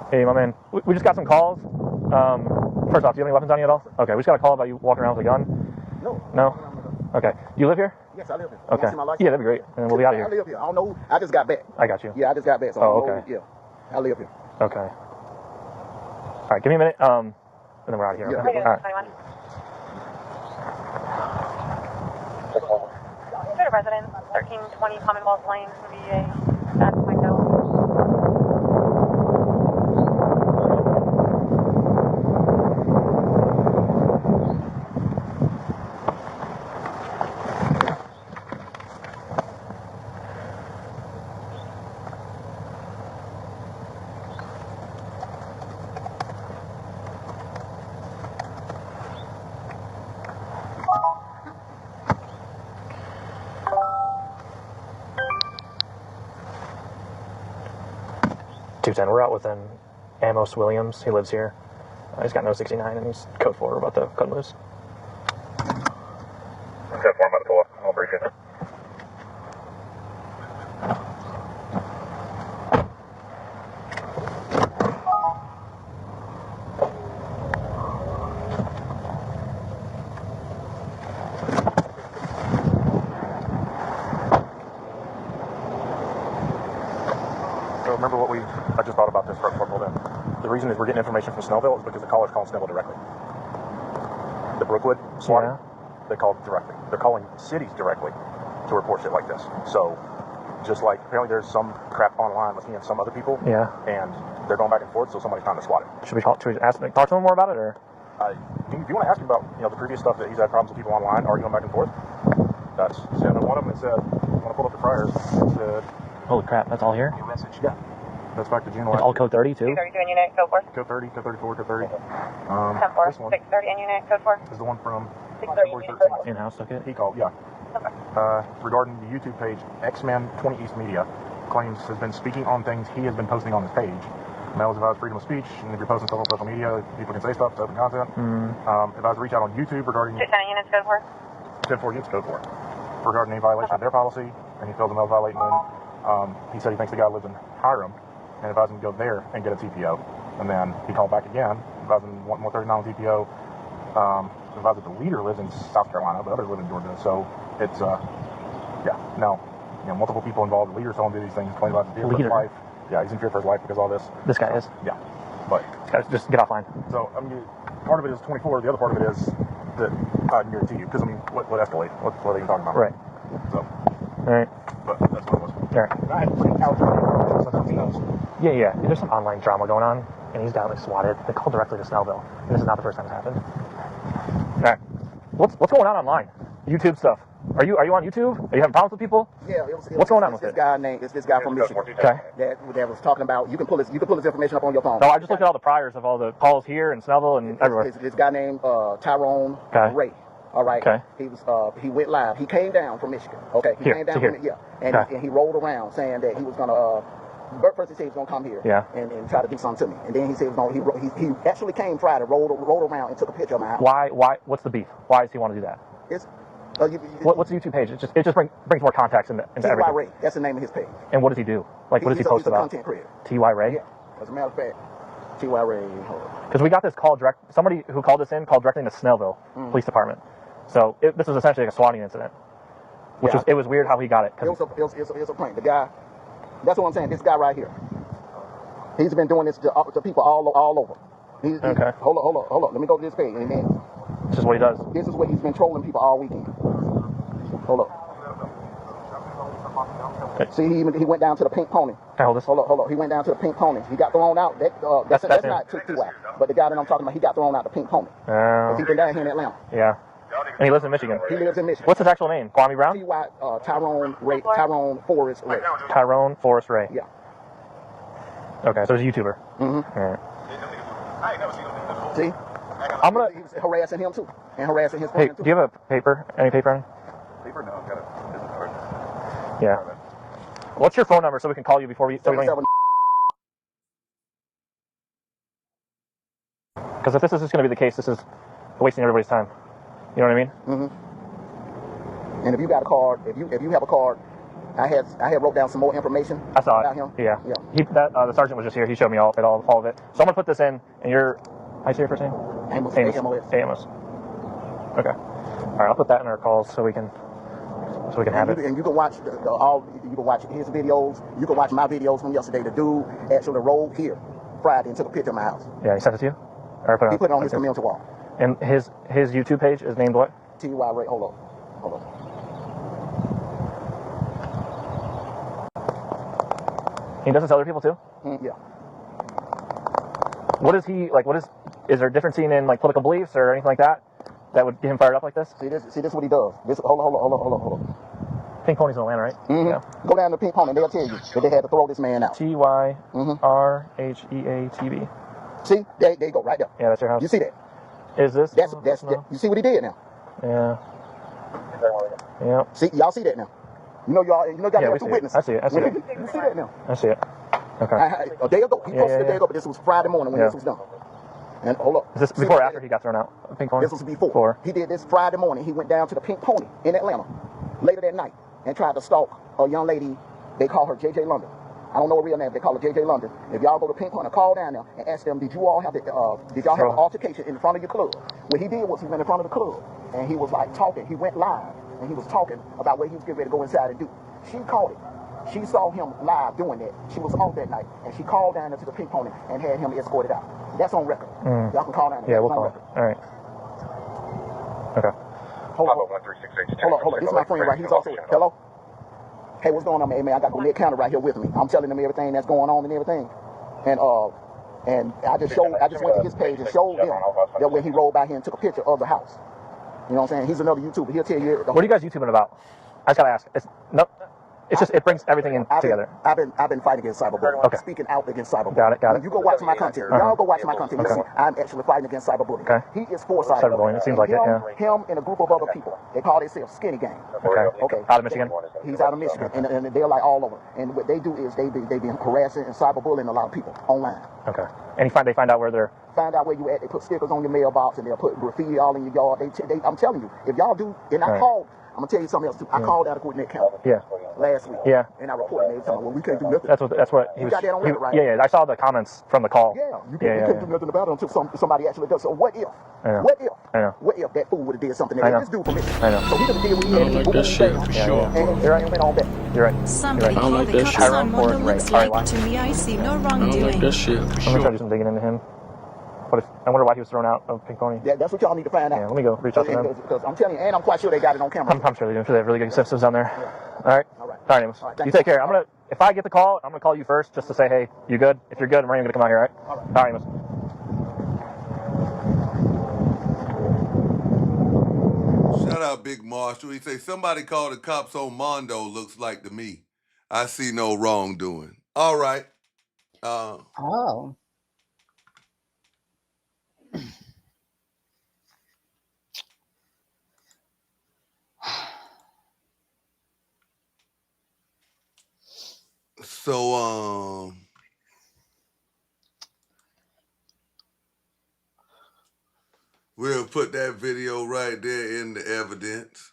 Hey, my man. We just got some calls. First off, do you have any weapons on you at all? Okay, we just got a call about you walking around with a gun. No? Okay. You live here? Yes, I live here. Okay. Yeah, that'd be great. And then we'll be out of I here. live here. I don't know. I just got back. I got you. Yeah, I just got back. So Oh, okay. Yeah, I live here. Okay. All right, give me a minute. and then we're out of here. Yeah. Okay? All right. Go to residence, 1320 Commonwealth Lane, VA. That's my note. We're out with Amos Williams. He lives here. He's got no 69 and he's code 4 about the cut loose. Code 4, I'm about to pull up. I'll appreciate it. So remember what I just thought about this right before I pulled in. The reason is we're getting information from Snellville is because the caller's calling Snellville directly. The Brookwood SWAT, they call directly. They're calling cities directly to report shit like this. So, just like, apparently there's some crap online with me and some other people. Yeah. And they're going back and forth, so somebody's trying to squat it. Should we talk to him more about it, or? If you want to ask him about, the previous stuff that he's had problems with people online, arguing back and forth, that's one of them. It said, when I pulled up the priors, it said, Holy crap, that's all here? new message. Yeah. That's back to June It's all code 30 too? 32 in unit, code 4. Code 30, code 34, code 30. 10 4, This one 630 in unit, code 4. is the one from 630 February unit, 13th. In-house took it? He called, yeah. Okay. Regarding the YouTube page, X-Men 20 East Media claims has been speaking on things he has been posting on his page. Males advise freedom of speech, and if you're posting stuff on social media, people can say stuff, it's open content. Advise to reach out on YouTube regarding 210 units, code 4. 10-4 units, code 4. Regarding any violation of their policy, and he feels the male's violating them. He said he thinks the guy lives in Hiram, and advised him to go there and get a TPO. And then he called back again, advised him to want more 39 TPO. Advised that the leader lives in South Carolina, but others live in Georgia. So it's, multiple people involved. The leader's telling him to do these things, claiming about his fear for his life. Yeah, he's in fear for his life because of all this. This guy is? Yeah. But just get offline. So, part of it is 24, the other part of it is that I can guarantee you, because, what escalate? What are they even talking about? Right. So. Alright. But that's what it was. Alright. I had freaked out something else. Yeah. There's some online drama going on, and he's got swatted. They called directly to Snellville, and this is not the first time it's happened. Alright. What's going on online? YouTube stuff. Are you on YouTube? Are you having problems with people? Yeah, what's going on with this it? guy named this guy from Michigan. Okay. That was talking about you can pull his information up on your phone. No, I just looked at all the priors of all the calls here in Snellville and everywhere. This guy named Tyrone Ray. All right. Okay. He went live. He came down from Michigan. Okay. He came down from and he rolled around saying that he was gonna. First he said he was gonna come here. Yeah. And try to do something to me. And then he said he actually came Friday, rolled around and took a picture of my house. Why? What's the beef? Why does he want to do that? What's the YouTube page? It just brings more context into everything. T.Y. Ray. That's the name of his page. And what does he do? Like, what does he post about? He's a content creator. T.Y. Ray? Yeah. As a matter of fact, T.Y. Ray. Because we got this call somebody who called us in called directly into Snellville Police Department. So this was essentially like a swatting incident, which was weird how he got it. It was a prank. The guy, that's what I'm saying. This guy right here, he's been doing this to people all over. Okay. Hold on. Let me go to this page. Amen. This is what he does. This is what he's been trolling people all weekend. Hold up. Okay. See, he went down to the pink pony. Okay, hold this. Hold up. He went down to the pink pony. He got thrown out. That's not T.Y. But the guy that I'm talking about, he got thrown out the pink pony. He's been down here in Atlanta. Yeah. And he lives in Michigan. He lives in Michigan. What's his actual name? Kwame Brown? T.Y. Tyrone Forrest Ray. Tyrone Forrest Ray. Yeah. Okay, so he's a YouTuber. Mm-hmm. All right. See? He was harassing him too, and harassing his friend too. Do you have a paper? Any paper on it? Paper? No, I've got a business card. Yeah. What's your phone number so we can call you before we... Because if this is just going to be the case, this is wasting everybody's time. You know what I mean? Mm-hmm. And if you got a card, if you have a card, I had wrote down some more information. I saw about it. him. Yeah. The sergeant was just here. He showed me all of it. So I'm gonna put this in, and how you say your first name? Amos. Amos. Okay. All right. I'll put that in our calls so we can have it. And you can watch you can watch his videos. You can watch my videos from yesterday. The dude actually rolled here Friday and took a picture of my house. Yeah. He sent it to you. Or He put it on his community wall. And his YouTube page is named what? TY Ray. Hold on. He does this to other people too? Yeah. What is he like? Is there a difference in like political beliefs or anything like that would get him fired up like this? See this what he does. Hold on. Pink Pony's in Atlanta, right? Mm-hmm. Yeah. Go down to Pink Pony, they'll tell you that they had to throw this man out. TYRHEATV. See, there you go, right there. Yeah, that's your house. You see that? Is this? That's you see what he did now? Yeah. Yeah. See, y'all see that now? You know y'all have two witnesses. I see it. You see that now? I see it. Okay. A day ago. He posted a day ago, but this was Friday morning when this was done. And hold up. Is this before or after he got thrown out? Pink Pony? This was before. He did this Friday morning. He went down to the Pink Pony in Atlanta later that night and tried to stalk a young lady. They call her JJ London. I don't know her real name. They call her JJ London. If y'all go to Pink Pony, call down there and ask them, did y'all have an altercation in front of your club? What he did was he went in front of the club and he was like talking. He went live and he was talking about what he was getting ready to go inside and do. She caught it. She saw him live doing that. She was off that night and she called down into the Pink Pony and had him escorted out. That's on record. Y'all can call down there. Yeah, we'll call it. All right. Okay. Hold on. This is my friend right here. He's also hello. Hey, what's going on, man? I got the counter right here with me. I'm telling them everything that's going on and everything. And I just went to his page and showed him that when he rolled by here and took a picture of the house. You know what I'm saying? He's another YouTuber. He'll tell you. What are you guys YouTubing about? I just gotta ask. It brings everything in together. I've been fighting against cyberbullying. Okay. Speaking out against cyberbullying. Got it. You go watch my content. Y'all go watch my content. You see, I'm actually fighting against cyberbullying. Okay. He is for cyberbullying. It seems like it, yeah. Him and a group of other people. They call themselves Skinny Gang. Okay. Out of Michigan? He's out of Michigan. And they're like all over. And what they do is they be harassing and cyberbullying a lot of people online. Okay. And they find out where they're... Find out where you at. They put stickers on your mailbox and they'll put graffiti all in your yard. I'm telling you, if y'all do, and I called, I'm gonna tell you something else too. I called out a coordinate county. Yeah. Last week. Yeah. And I reported and they told me, well, we can't do nothing. That's what he was. Got that on record, right? Yeah. I saw the comments from the call. Yeah. You can't do nothing about it until somebody actually does. So what if? What if that fool would have did something that this dude from Michigan? I know. So he could have did what he had to do. Like this shit for sure. And here I went on back. You're right. Somebody I don't call like the this cops shit. on Armondo looks like Why? to me. I see no I don't wrongdoing. like this shit for I'm gonna sure. try to do some digging into him. I wonder why he was thrown out of Pink Pony. Yeah, that's what y'all need to find out. Yeah, let me go reach out to them. Because I'm telling you, and I'm quite sure they got it on camera. I'm sure they do. I'm sure they have really good systems down there. Yeah. All right, Amos. You take care. If I get the call, I'm gonna call you first just to say, hey, you good? If you're good, I'm gonna come out here, all right? All right, Amos. Shout out Big Marshall. He say somebody called the cops on Mondo looks like to me. I see no wrongdoing. All right. Oh. So we'll put that video right there in the evidence.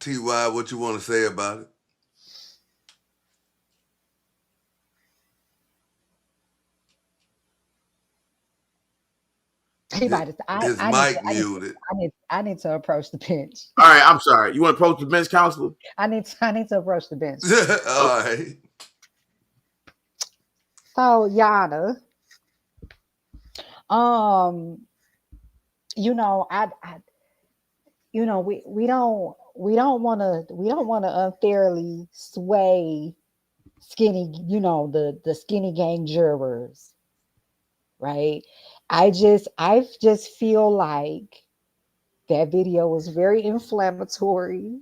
TY, what you want to say about it? His mic muted. I need to approach the bench. All right, I'm sorry. You want to approach the bench, counselor? I need to approach the bench. All right. So Yana, we don't want to unfairly sway skinny, the skinny gang jurors, right? I just feel like that video was very inflammatory,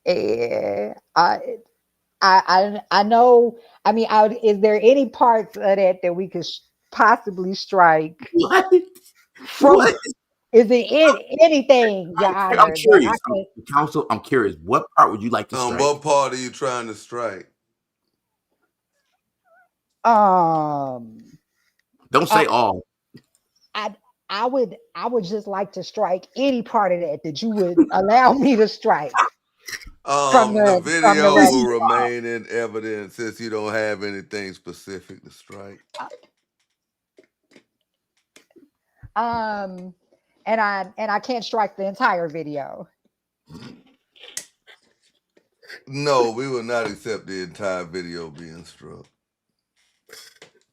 and I know. I mean, is there any parts of that we could possibly strike? What? What? Is it anything, Your Honor? I'm curious. Counsel, I'm curious. What part would you like to strike? What part are you trying to strike? Don't say all. I would just like to strike any part of that you would allow me to strike. The video will remain in evidence since you don't have anything specific to strike. And I can't strike the entire video. No, we will not accept the entire video being struck.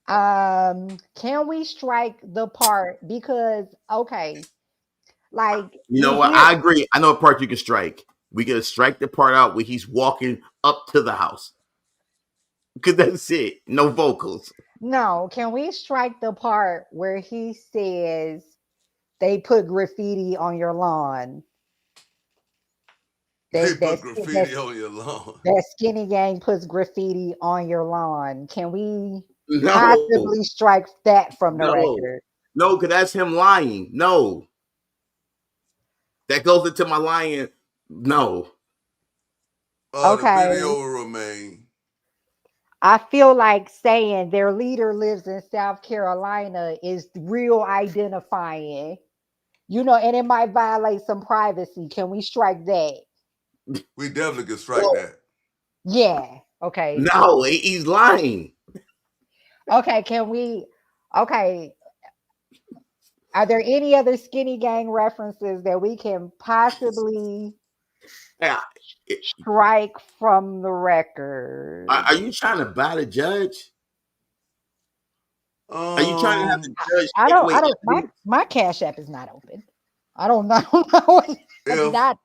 Can we strike the part because okay, like You know we what? hear I agree. I know a part you can strike. We can strike the part out where he's walking up to the house. Because that's it. No vocals. no, can we strike the part where he says they put graffiti on your lawn? They That put that's graffiti that's on your lawn. that skinny gang puts graffiti on your lawn. Can we No. possibly strike that from the No. record? No, because that's him lying. No. That goes into my lying. No. The Okay. video will remain. I feel like saying their leader lives in South Carolina is real identifying, and it might violate some privacy. Can we strike that? We definitely can strike that. Yeah. Okay. No, he's lying. Okay. Can we? Okay. Are there any other skinny gang references that we can possibly Yeah. strike from the record? Are you trying to buy the judge? Are you trying to have the Um, judge I take don't. I away don't. evidence? My Cash App is not open. I don't know. I don't know. It's if not.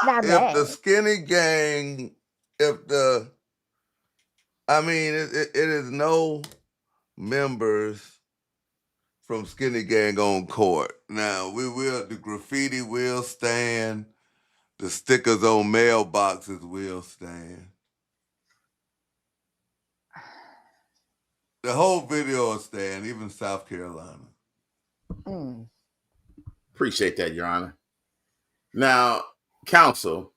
Not if mad. the skinny gang, if the, I mean, it is no members from skinny gang on court. Now the graffiti will stand, the stickers on mailboxes will stand. The whole video will stand, even South Carolina. Mm. Appreciate that, Your Honor. Now, counsel,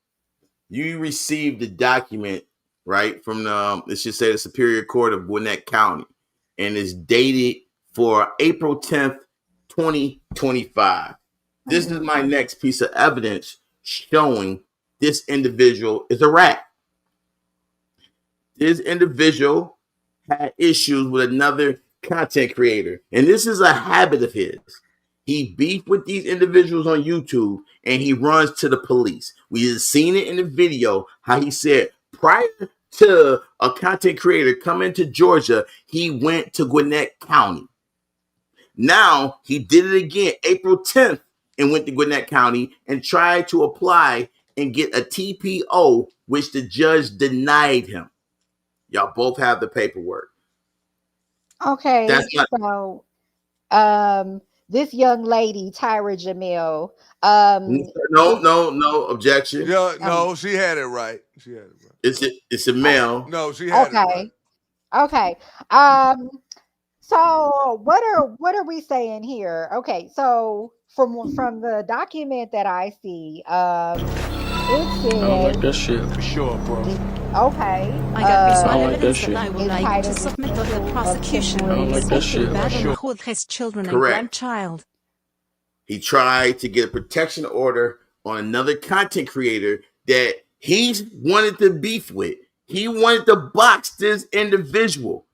you received the document, right, from let's just say the Superior Court of Gwinnett County, and it's dated for April 10th, 2025. This is my next piece of evidence showing this individual is a rat. This individual had issues with another content creator, and this is a habit of his. He beefed with these individuals on YouTube and he runs to the police. We have seen it in the video how he said prior to a content creator coming to Georgia, he went to Gwinnett County. Now he did it again April 10th and went to Gwinnett County and tried to apply and get a TPO, which the judge denied him. Y'all both have the paperwork. Okay, That's not so this young lady, Tyra Jamil, no objection. Yeah, no, she had it right. She had it right. It's a male. No, she had it right. Okay. So what are we saying here? Okay, so from the document that I see, it I don't like says that shit. For sure, bro. okay. I got I visual don't like that evidence shit. that I would like Entitled to submit of the dismissal of prosecution. I don't like that temporary shit. Bad For on sure. hold his children and Correct. grandchild. He tried to get a protection order on another content creator that he wanted to beef with. He wanted to box this individual.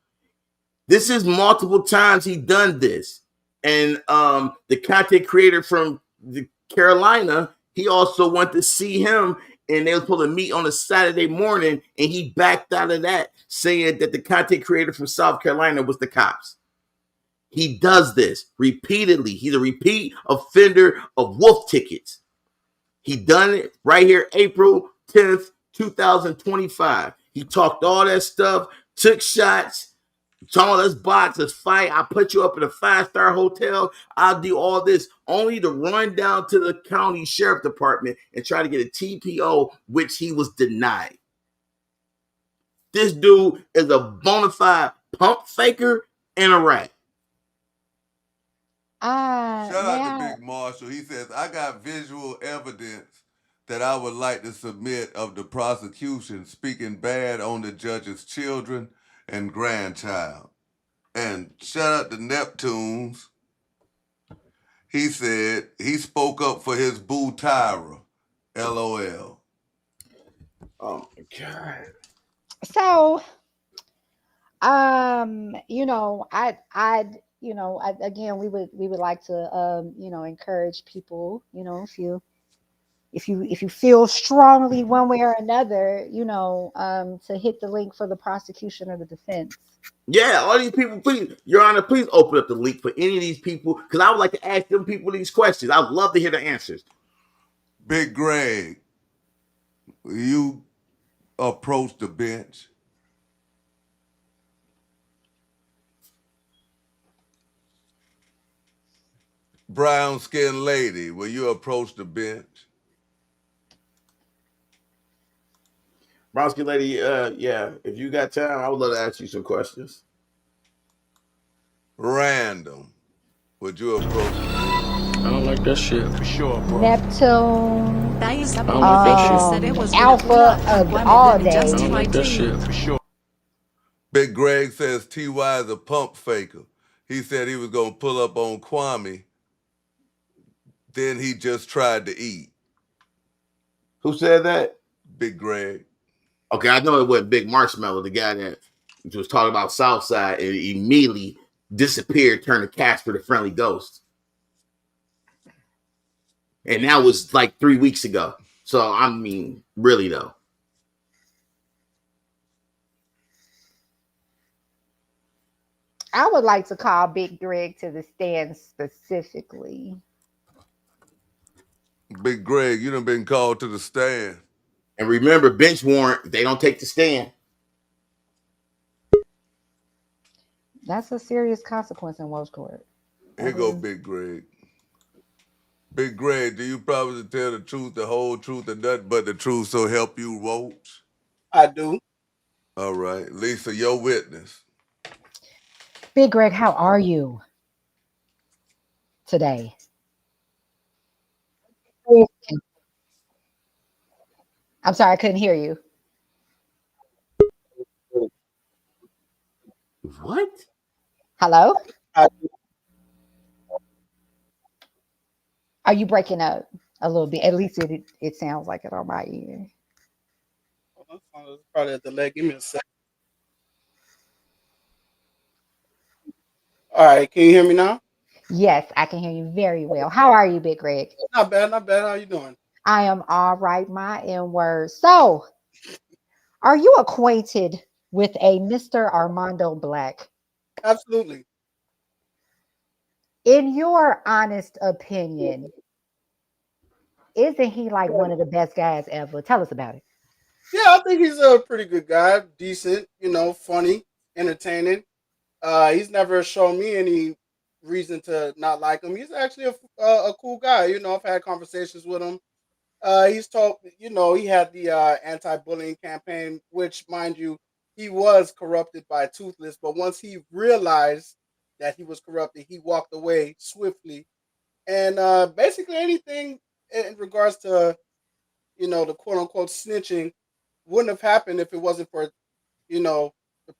This is multiple times he done this. And the content creator from the Carolina, he also wanted to see him, and they were supposed to meet on a Saturday morning, and he backed out of that, saying that the content creator from South Carolina was the cops. He does this repeatedly. He's a repeat offender of wolf tickets. He done it right here, April 10th, 2025. He talked all that stuff, took shots, told let's box, let's fight. I'll put you up in a 5-star hotel. I'll do all this only to run down to the county sheriff department and try to get a TPO, which he was denied. This dude is a bona fide pump faker and a rat. Shout out now to Big Marshall. He says, I got visual evidence that I would like to submit of the prosecution speaking bad on the judge's children and grandchild. And shout out to Neptunes. He said he spoke up for his boo Tyra. LOL. Oh my God. so again we would like to encourage people, if if you feel strongly one way or another, to hit the link for the prosecution or the defense. Yeah, all these people, please, Your Honor, please open up the link for any of these people, because I would like to ask them people these questions. I'd love to hear the answers. Big Greg, you approach the bench. Brown skinned lady, will you approach the bench? Brownsky lady, yeah, if you got time, I would love to ask you some questions. Random, would you approach the bench? I don't like that shit. For sure, bro. Neptune, That is don't like that shit. said it was Alpha of all day. I don't like that shit. For sure. Big Greg says T.Y. is a pump faker. He said he was going to pull up on Kwame. Then he just tried to eat. Who said that? Big Greg. Okay, I know it wasn't Big Marshmallow, the guy that was talking about Southside and immediately disappeared, turned to Casper the Friendly Ghost. And that was like 3 weeks ago. So, I mean, really, though. I would like to call Big Greg to the stand specifically. Big Greg, you done been called to the stand. And remember, bench warrant, they don't take the stand. That's a serious consequence in Woach court. Here go Big Greg. Big Greg, do you promise to tell the truth, the whole truth, and nothing but the truth, so help you, Woach? I do. All right. Lisa, your witness. Big Greg, how are you today? I'm sorry, I couldn't hear you. What? Hello? I Are you breaking up a little bit? At least it sounds like it on my ear. It's probably a delay. Give me a second. All right, can you hear me now? Yes, I can hear you very well. How are you, Big Greg? Not bad, not bad. How you doing? I am all right, my N-word. So, are you acquainted with a Mr. Armondo Black? Absolutely. In your honest opinion, isn't he like one of the best guys ever? Tell us about it. Yeah, I think he's a pretty good guy. Decent, funny, entertaining. He's never shown me any reason to not like him. He's actually a cool guy. I've had conversations with him. He's told, he had the anti-bullying campaign, which, mind you, he was corrupted by Toothless. But once he realized that he was corrupted, he walked away swiftly. And basically anything in regards to, the quote-unquote snitching wouldn't have happened if it wasn't for, the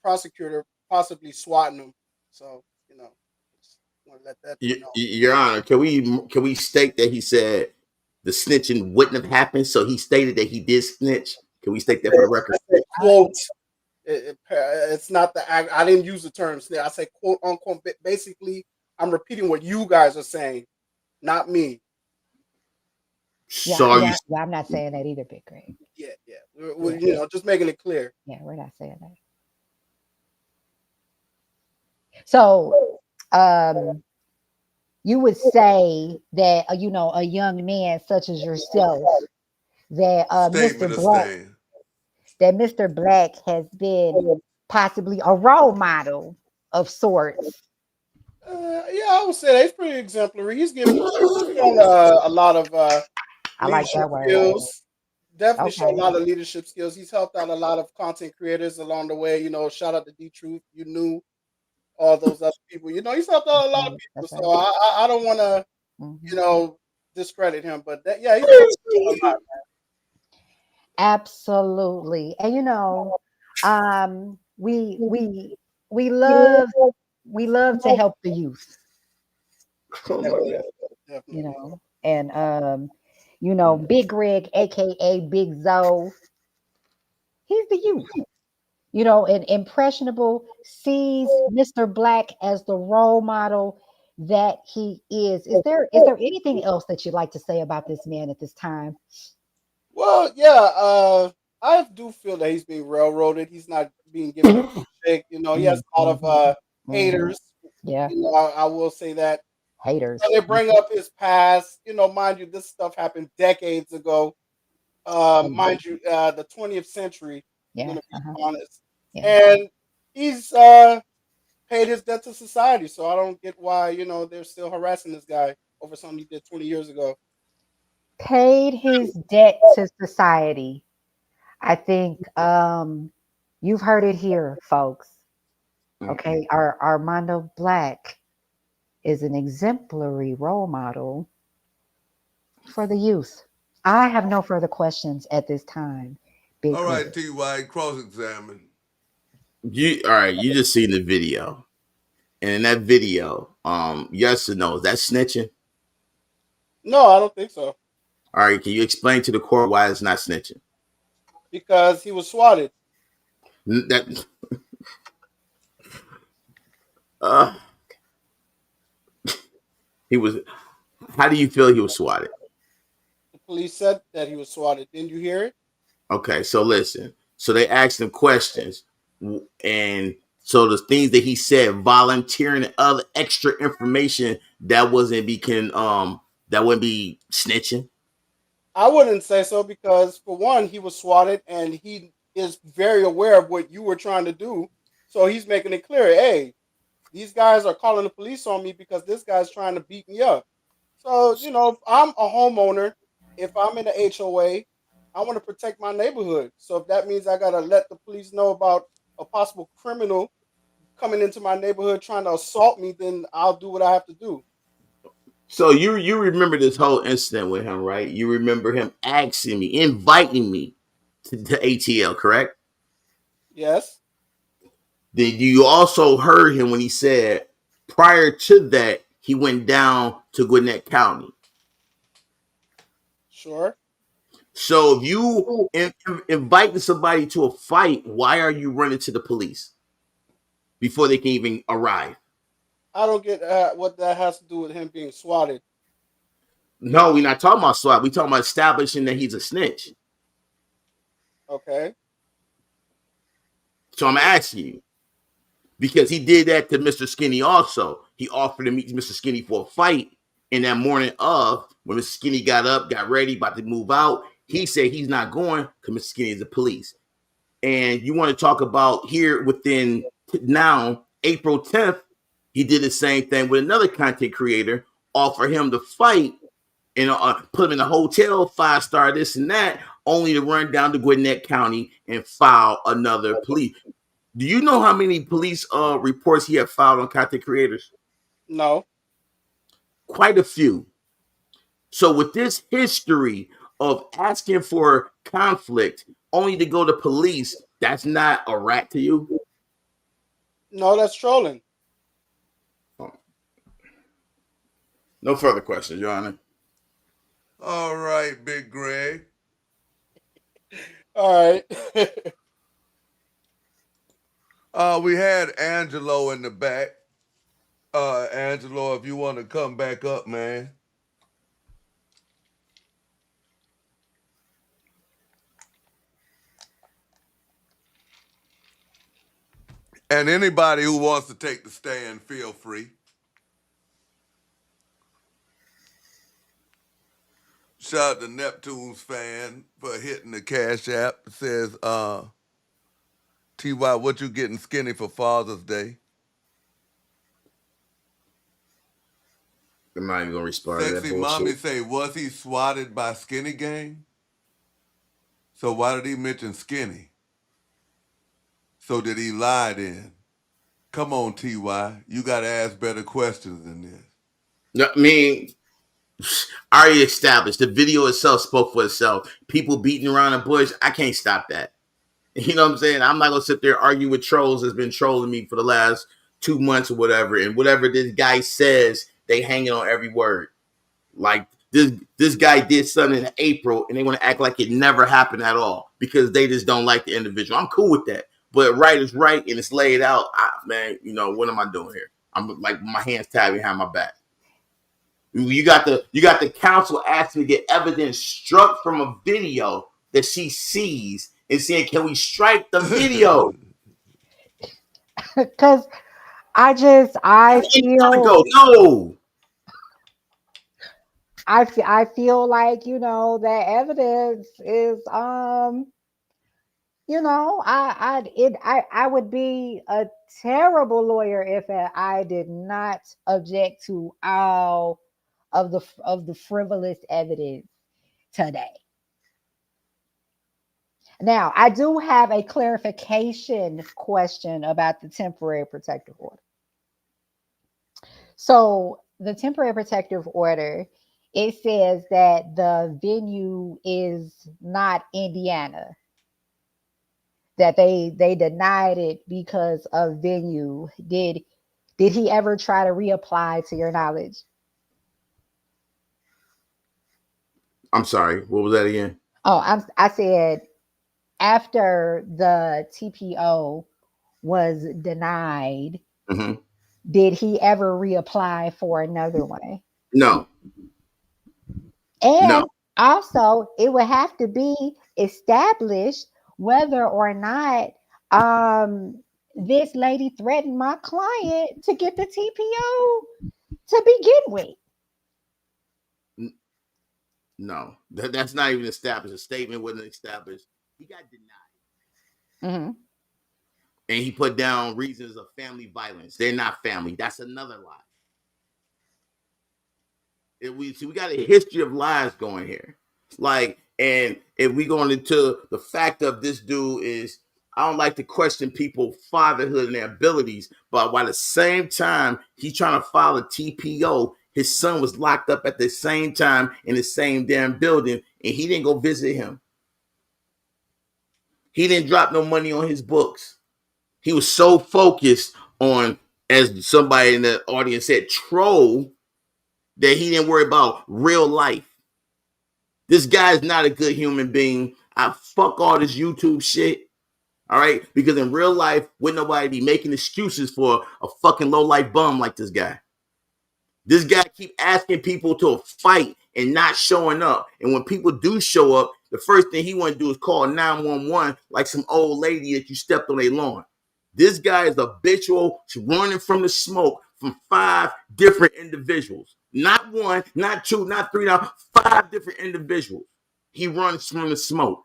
prosecutor possibly swatting him. So, just want to let that be known. Your Honor, can we state that he said the snitching wouldn't have happened, so he stated that he did snitch? Can we state that for the record? I said, quote, it's not the act. I didn't use the term snitch. I said, quote unquote. Basically, I'm repeating what you guys are saying, not me. Yeah, So I'm not saying that either, Big Greg. Yeah. We're just making it clear. Yeah, we're not saying that. So, you would say that a young man such as yourself, that Mr. Black has been possibly a role model of sorts. Yeah, I would say that he's pretty exemplary. He's shown a lot of I like that word. skills. Definitely shown a lot of leadership skills. He's helped out a lot of content creators along the way. Shout out to D-Truth. You knew all those other people. He's helped out a lot of people. So I don't want to, discredit him. But he's a lot, man. Absolutely. And we love to help the youth. And Big Greg, aka Big Zoe, he's the youth. And Impressionable sees Mr. Black as the role model, that he is. Is there anything else that you'd like to say about this man at this time? Well, yeah, I do feel that he's being railroaded. He's not being given a shake. You know, he has a lot of haters. Yeah, You know, I will say that. haters. They bring up his past. You know, mind you, this stuff happened decades ago. Mind you, the 20th century. Yeah, To be honest, yeah. and he's paid his debt to society. So I don't get why they're still harassing this guy over something he did 20 years ago. Paid his debt to society. I think you've heard it here, folks. Okay, our Armondo Black is an exemplary role model for the youth. I have no further questions at this time. All right, T.Y., cross-examine. All right, you just seen the video. And in that video, yes or no, is that snitching? No, I don't think so. All right, can you explain to the court why it's not snitching? Because he was swatted. That he was. How do you feel he was swatted? The police said that he was swatted. Didn't you hear it? Okay, so listen. So they asked him questions, and so the things that he said, volunteering and other extra information, that wouldn't be snitching. I wouldn't say so because, for one, he was swatted and he is very aware of what you were trying to do. So he's making it clear, hey, these guys are calling the police on me because this guy's trying to beat me up. So, if I'm a homeowner, if I'm in the HOA, I want to protect my neighborhood. So if that means I got to let the police know about a possible criminal coming into my neighborhood trying to assault me, then I'll do what I have to do. So you remember this whole incident with him, right? You remember him asking me, inviting me to ATL, correct? Yes. Then you also heard him when he said prior to that he went down to Gwinnett County. Sure. So if you inviting somebody to a fight, why are you running to the police before they can even arrive? I don't get what that has to do with him being swatted. No, we're not talking about SWAT. We're talking about establishing that he's a snitch. Okay. So I'm asking you, because he did that to Mr. Skinny also. He offered to meet Mr. Skinny for a fight. In that morning of, when Mr. Skinny got up, got ready, about to move out, he said he's not going because Mr. Skinny is the police. And you want to talk about here within now, April 10th, he did the same thing with another content creator, offer him to fight and put him in a hotel, 5-star, this and that, only to run down to Gwinnett County and file another plea. Do you know how many police reports he had filed on content creators? No. Quite a few. So with this history of asking for conflict only to go to police, that's not a rat to you? No, that's trolling. No further questions, Your Honor. All right, Big Greg. All right. We had Angelo in the back. Angelo, if you want to come back up, man. And anybody who wants to take the stand, feel free. Shout out to Neptune's fan for hitting the Cash App. It says, T.Y., what you getting skinny for Father's Day? I'm not even going to respond to that Sexy bullshit. Mommy say, was he swatted by Skinny Gang? So why did he mention Skinny? So did he lie then? Come on, T.Y., you got to ask better questions than this. No, I mean, already established. The video itself spoke for itself. People beating around the bush, I can't stop that. You know what I'm saying? I'm not going to sit there arguing with trolls that's been trolling me for the last 2 months or whatever. And whatever this guy says, they hanging on every word. Like this guy did something in April and they want to act like it never happened at all because they just don't like the individual. I'm cool with that. But right is right and it's laid out. Man, what am I doing here? I'm like my hands tied behind my back. You got the counsel asking to get evidence struck from a video that she sees and saying, "Can we strike the video?" Because I Gotta feel go. No. I feel like that evidence is I would be a terrible lawyer if I did not object to all of the frivolous evidence today. Now, I do have a clarification question about the temporary protective order. So, the temporary protective order, it says that the venue is not Indiana, that they denied it because of venue. Did he ever try to reapply, to your knowledge? I'm sorry. What was that again? Oh, I said after the TPO was denied, Mm-hmm. did he ever reapply for another one? No. And No. also, it would have to be established whether or not this lady threatened my client to get the TPO to begin with. No. That's not even established. A statement wasn't established. He got denied. Mm-hmm. And he put down reasons of family violence. They're not family. That's another lie. We got a history of lies going here. Like, and if we going into the fact of this dude is, I don't like to question people's fatherhood and their abilities, but while at the same time he's trying to file a TPO, his son was locked up at the same time in the same damn building, and he didn't go visit him. He didn't drop no money on his books. He was so focused on, as somebody in the audience said, troll, that he didn't worry about real life. This guy is not a good human being. I fuck all this YouTube shit. All right, because in real life, wouldn't nobody be making excuses for a fucking low life bum like this guy? This guy keep asking people to fight and not showing up. And when people do show up, the first thing he want to do is call 911 like some old lady that you stepped on their lawn. This guy is habitual to running from the smoke from 5 different individuals. Not 1, not 2, not 3, now 5 different individuals. He runs from the smoke.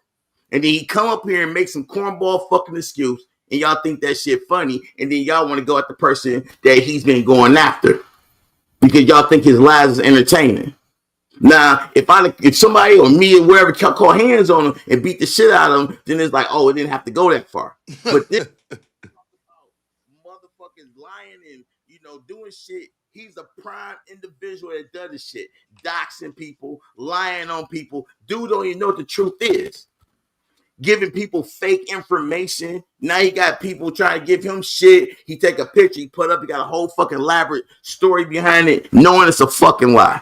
And then he come up here and make some cornball fucking excuse, and y'all think that shit funny, and then y'all want to go at the person that he's been going after because y'all think his lies is entertaining. Now, if somebody or me or wherever call hands on him and beat the shit out of him, then it's like, oh, it didn't have to go that far. But this motherfuckers lying and doing shit. He's a prime individual that does this shit, doxing people, lying on people. Dude don't even know what the truth is. Giving people fake information. Now he got people trying to give him shit. He take a picture, he put up, he got a whole fucking elaborate story behind it, knowing it's a fucking lie.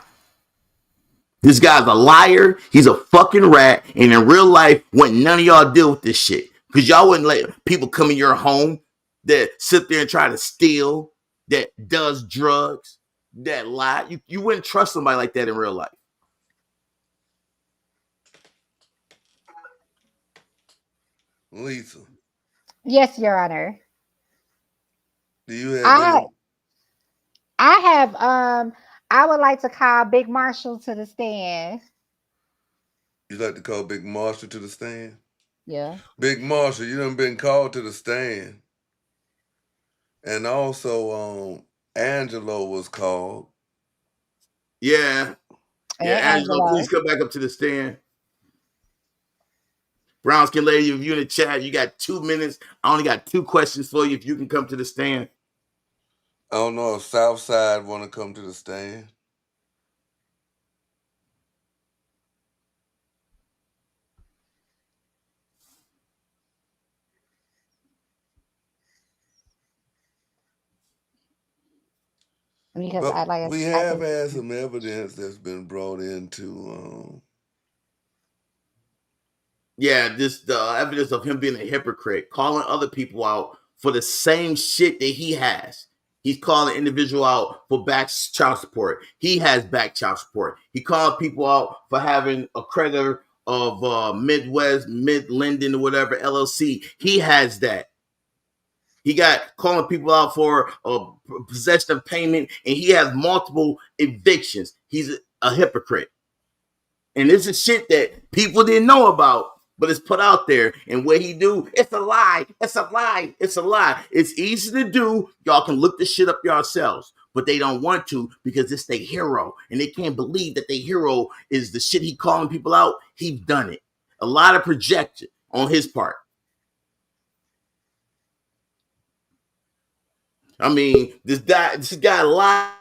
This guy's a liar. He's a fucking rat. And in real life, wouldn't none of y'all deal with this shit. Because y'all wouldn't let people come in your home that sit there and try to steal, that does drugs, that lie. You wouldn't trust somebody like that in real life. Lisa. Yes, Your Honor. Do you have I have I would like to call Big Marshall to the stand. You like to call Big Marshall to the stand? Yeah. Big Marshall, you done been called to the stand. And also, Angelo was called. Yeah. Yeah, Angelo, please come back up to the stand. Brown skin lady, if you're in the chat, you got 2 minutes. I only got 2 questions for you if you can come to the stand. I don't know if Southside want to come to the stand. Because but we have had some evidence that's been brought into. Yeah, the evidence of him being a hypocrite, calling other people out for the same shit that he has. He's calling individual out for back child support. He has back child support. He called people out for having a creditor of Mid Linden or whatever LLC. He has that. He got calling people out for possession of payment, and he has multiple evictions. He's a hypocrite. And this is shit that people didn't know about, but it's put out there. And what he do, it's a lie. It's a lie. It's a lie. It's easy to do. Y'all can look this shit up yourselves, but they don't want to because it's their hero. And they can't believe that their hero is the shit he calling people out. He's done it. A lot of projection on his part. I mean, this guy lied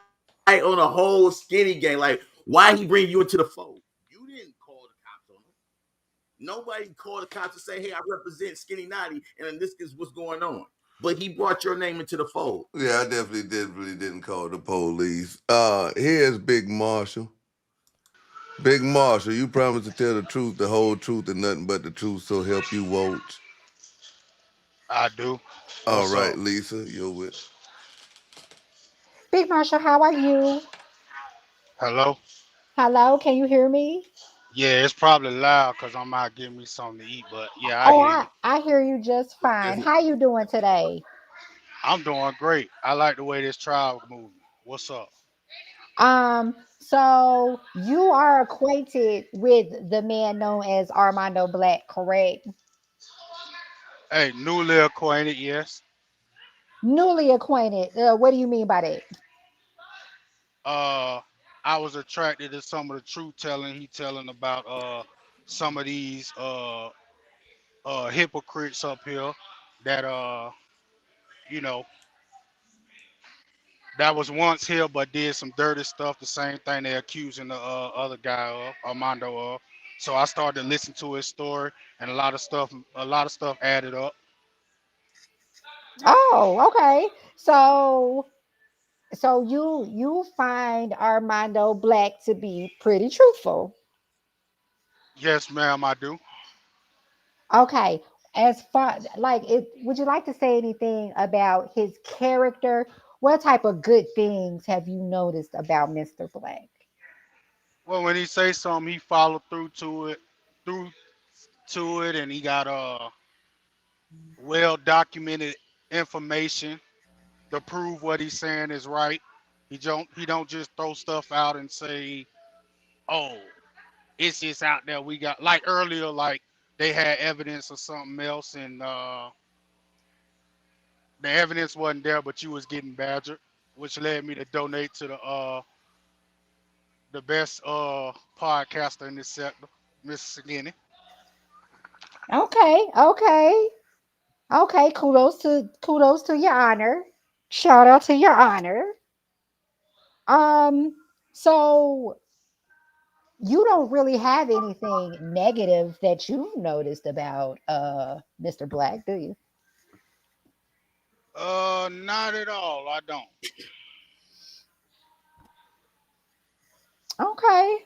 on a whole skinny gang. Like, why he bring you into the fold? You didn't call the cops on him. Nobody called the cops to say, hey, I represent Skinny Naughty, and this is what's going on. But he brought your name into the fold. Yeah, I definitely didn't call the police. Here's Big Marshall. Big Marshall, you promised to tell the truth, the whole truth, and nothing but the truth, so help you, Woach. I do. All What's right, up? Lisa, you're with. Big Marshall, how are you? Hello? Hello, can you hear me? Yeah, it's probably loud because I'm out getting me something to eat, but yeah, I Oh, hear you. I hear you just fine. How you doing today? I'm doing great. I like the way this trial moving. What's up? So you are acquainted with the man known as Armondo Black, correct? Hey, newly acquainted, yes. Newly acquainted. What do you mean by that? I was attracted to some of the truth telling he telling about some of these hypocrites up here that you know that was once here but did some dirty stuff, the same thing they're accusing the other guy of, Armando of. So I started to listen to his story, and a lot of stuff added up. Oh, okay. So you find Armando Black to be pretty truthful. Yes, ma'am, I do. Okay. As far like it, would you like to say anything about his character? What type of good things have you noticed about Mr. Black? Well, when he say something, he followed through to it, and he got well documented information to prove what he's saying is right. He don't just throw stuff out and say, "Oh, it's just out there." We got like earlier, like they had evidence of something else, and the evidence wasn't there, but you was getting badgered, which led me to donate to the best podcaster in this sector, Miss Skinny. Okay, okay, okay. Kudos to your honor. Shout out to your honor. Um, so you don't really have anything negative that you've noticed about Mr. Black, do you? Not at all. I don't. Okay.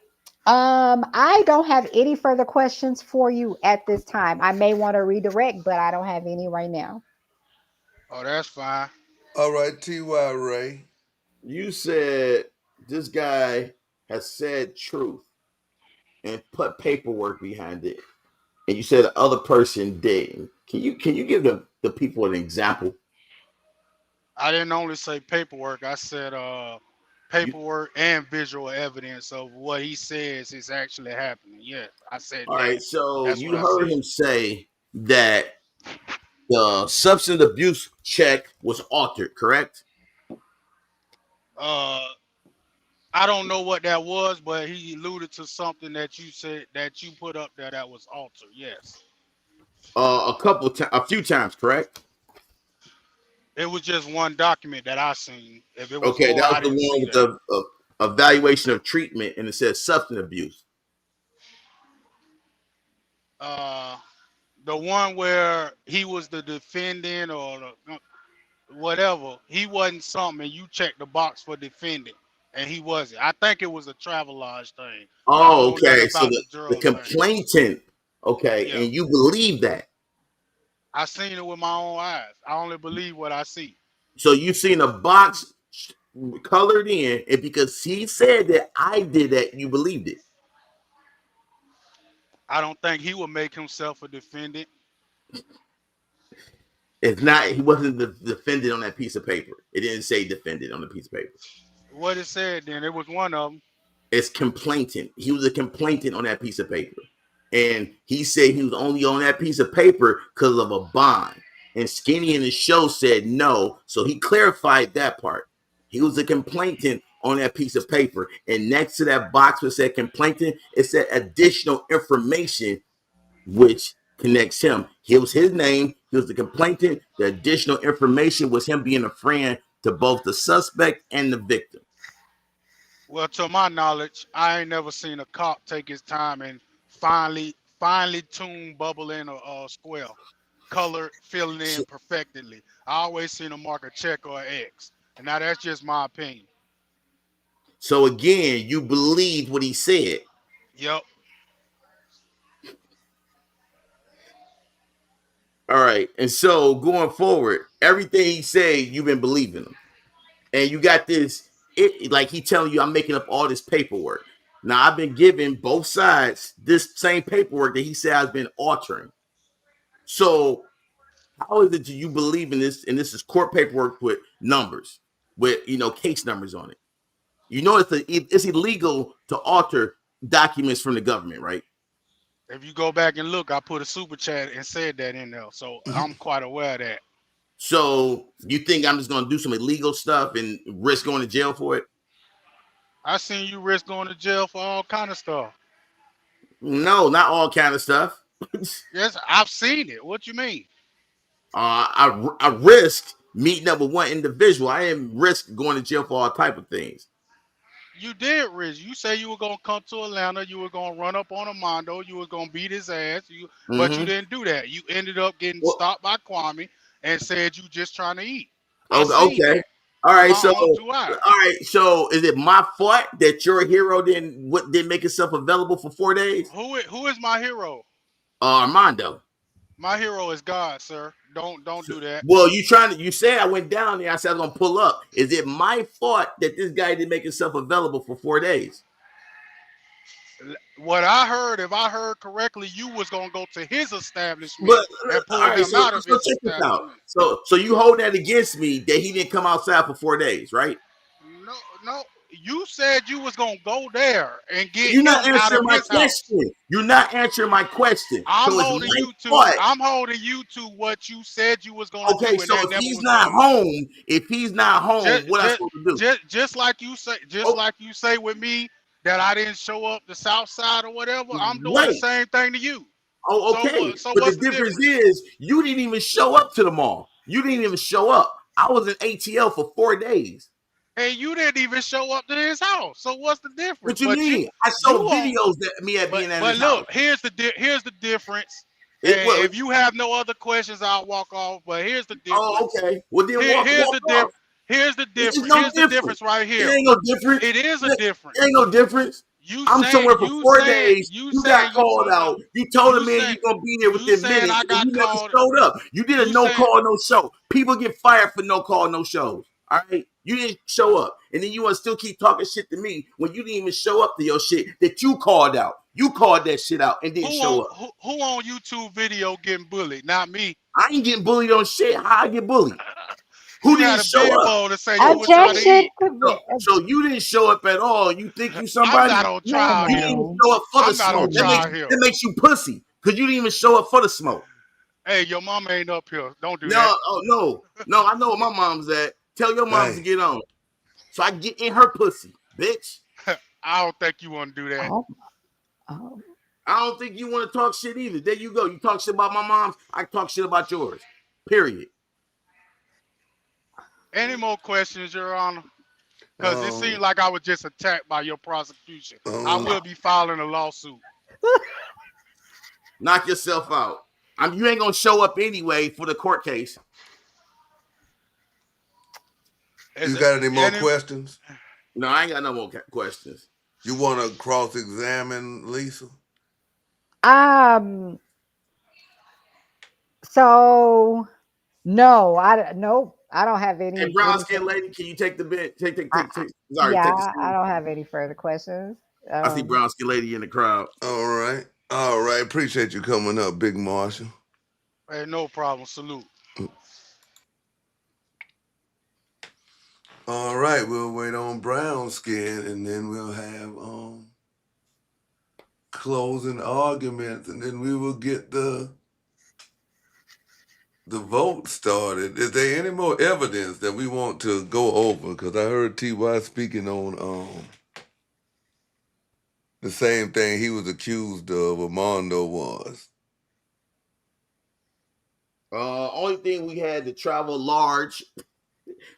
I don't have any further questions for you at this time. I may want to redirect, but I don't have any right now. Oh, that's fine. All right, T.Y. Ray. You said this guy has said truth and put paperwork behind it, and you said the other person didn't. Can you give the people an example? I didn't only say paperwork. I said You, paperwork and visual evidence of what he says is actually happening. Yes, I said all that. right, so That's what you I heard said. him say that the substance abuse check was altered, correct? Uh, I don't know what that was, but he alluded to something that you said that you put up there that was altered. Yes, A few times, correct? it was just one document that I seen. If it was Okay, more, that was I the didn't one see with that. the evaluation of treatment, and it says substance abuse. Uh, the one where he was the defendant or whatever, he wasn't something, and you checked the box for defendant, and he wasn't. I think it was a travel lodge thing, but I don't Oh, know nothing okay. So about the, the the drug thing. complainant, okay, Yeah, and you believe that. I seen it with my own eyes. I only believe what I see. So you've seen a box colored in, and because he said that I did that, you believed it. I don't think he would make himself a defendant. It's not. He wasn't the defendant on that piece of paper. It didn't say defendant on the piece of paper. What it said then, it was one of them. It's complainant. He was a complainant on that piece of paper. And he said he was only on that piece of paper because of a bond. And Skinny in the show said no. So he clarified that part. He was a complainant on that piece of paper. And next to that box that said complainant, it said additional information, which connects him. It was his name. He was the complainant. The additional information was him being a friend to both the suspect and the victim. Well, to my knowledge, I ain't never seen a cop take his time and finally tune bubble in a square, color filling in perfectly. I always seen him mark a check or an X, and now that's just my opinion. So again, you believe what he said. Yep. All right. And so going forward, everything he said, you've been believing him. And you got this, like he telling you, I'm making up all this paperwork. Now, I've been giving both sides this same paperwork that he said I've been altering. So how is it you believe in this? And this is court paperwork with numbers, with, case numbers on it. You know, it's illegal to alter documents from the government, right? If you go back and look, I put a super chat and said that in there, so I'm quite aware of that. So you think I'm just going to do some illegal stuff and risk going to jail for it? I seen you risk going to jail for all kind of stuff. No, not all kind of stuff. Yes, I've seen it. What you mean? I risked meeting up with one individual. I didn't risk going to jail for all type of things. You did, Rich. You say you were gonna come to Atlanta. You were gonna run up on Armondo. You were gonna beat his ass. But you didn't do that. You ended up getting stopped by Kwame and said you just trying to eat. Okay. All right. So is it my fault that your hero didn't make himself available for 4 days? Who is my hero? Armondo. My hero is God, sir. Don't do that. Well, you said I went down there. I said I was gonna pull up. Is it my fault that this guy didn't make himself available for 4 days? What I heard, if I heard correctly, you was gonna go to his establishment and pull him out of his establishment. So you hold that against me that he didn't come outside for 4 days, right? No. You said you was gonna go there and get You're him not out of answering my his question. house. You're not answering my question. I'm holding you to what you said you was gonna do. Okay, so if he's not home, what am I supposed to do? Just like you say with me that I didn't show up the South Side or whatever, I'm doing the same thing to you. Oh, okay. So but the difference is you didn't even show up to the mall. You didn't even show up. I was in ATL for 4 days. And you didn't even show up to his house. So what's the difference? What you mean? I saw videos that me at being at his house. But look, here's the difference. If you have no other questions, I'll walk off. But here's the difference. Oh, okay. Well, then here's the difference. Here's the difference right here. It ain't no difference. It is a difference. It ain't no difference. I'm somewhere for 4 days. You got called out. You told the man you're going to be there within minutes. And you never showed up. You did a no call, no show. People get fired for no call, no shows. All right? You didn't show up. And then you want to still keep talking shit to me when you didn't even show up to your shit that you called out. You called that shit out and didn't show up. Who on YouTube video getting bullied? Not me. I ain't getting bullied on shit. How I get bullied? Who didn't show up? To say you Objection. So you didn't show up at all. You think you somebody? I'm not on trial you didn't even show up for the smoke. That makes you pussy because you didn't even show up for the smoke. Hey, your mama ain't up here. Don't do that. No. I know where my mom's at. Tell your mom to get on. So I can get in her pussy, bitch. I don't think you want to do that. I don't think you want to talk shit either. There you go. You talk shit about my mom's. I talk shit about yours. Period. Any more questions, Your Honor? Because it seems like I was just attacked by your prosecution. I will be filing a lawsuit. Knock yourself out. You ain't gonna show up anyway for the court case. You got any more questions? No, I ain't got no more questions. You want to cross-examine Lisa? So no, I don't have Hey, any brown anything. skin lady, can you take the bit? Take. Sorry, Yeah, take the I screen. don't have any further questions. I see brown skin lady in the crowd. All right. All right. Appreciate you coming up, Big Marshall. Hey, no problem. Salute. All right. We'll wait on brown skin and then we'll have closing arguments and then we will get the vote started. Is there any more evidence that we want to go over? Because I heard T.Y. speaking on the same thing he was accused of, Armondo was. Only thing we had to travel large.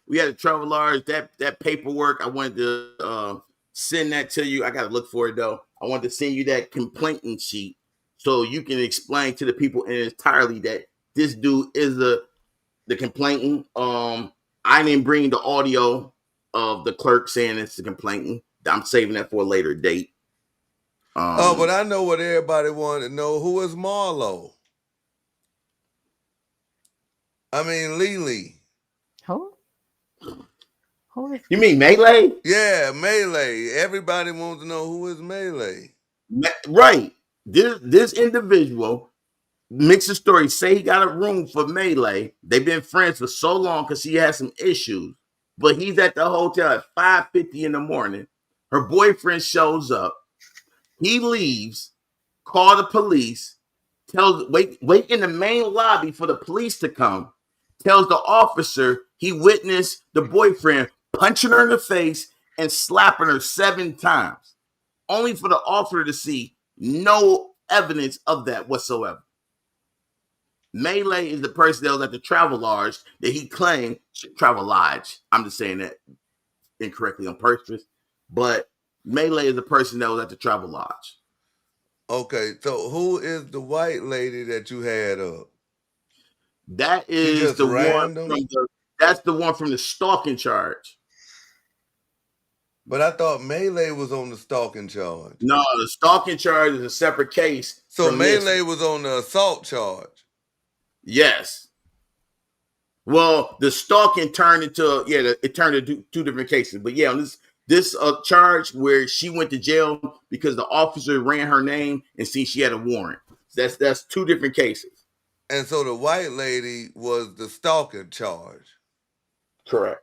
We had to travel large. That paperwork, I wanted to send that to you. I got to look for it though. I wanted to send you that complainant sheet so you can explain to the people entirely that this dude is the complainant. I didn't bring the audio of the clerk saying it's the complainant. I'm saving that for a later date. But I know what everybody wanted to know. Who is Marlo? I mean, Lily. Who? Who is? You mean Melee? Yeah, Melee. Everybody wants to know who is Melee. Right. This individual makes a story. Say he got a room for Melee. They've been friends for so long because he has some issues. But he's at the hotel at 5:50 in the morning. Her boyfriend shows up. He leaves. Call the police. Wait in the main lobby for the police to come. Tells the officer he witnessed the boyfriend punching her in the face and slapping her 7 times. Only for the officer to see no evidence of that whatsoever. Melee is the person that was at the travel lodge that he claimed travel lodge. I'm just saying that incorrectly on purpose. But Melee is the person that was at the travel lodge. Okay, so who is the white lady that you had up? That is the random? one from that's the one from the stalking charge. But I thought Melee was on the stalking charge. No, the stalking charge is a separate case. So Melee was on the assault charge. Yes. Well, the stalking turned into it turned into 2 different cases. But yeah, on this charge where she went to jail because the officer ran her name and see she had a warrant. That's 2 different cases. And so the white lady was the stalking charge. Correct.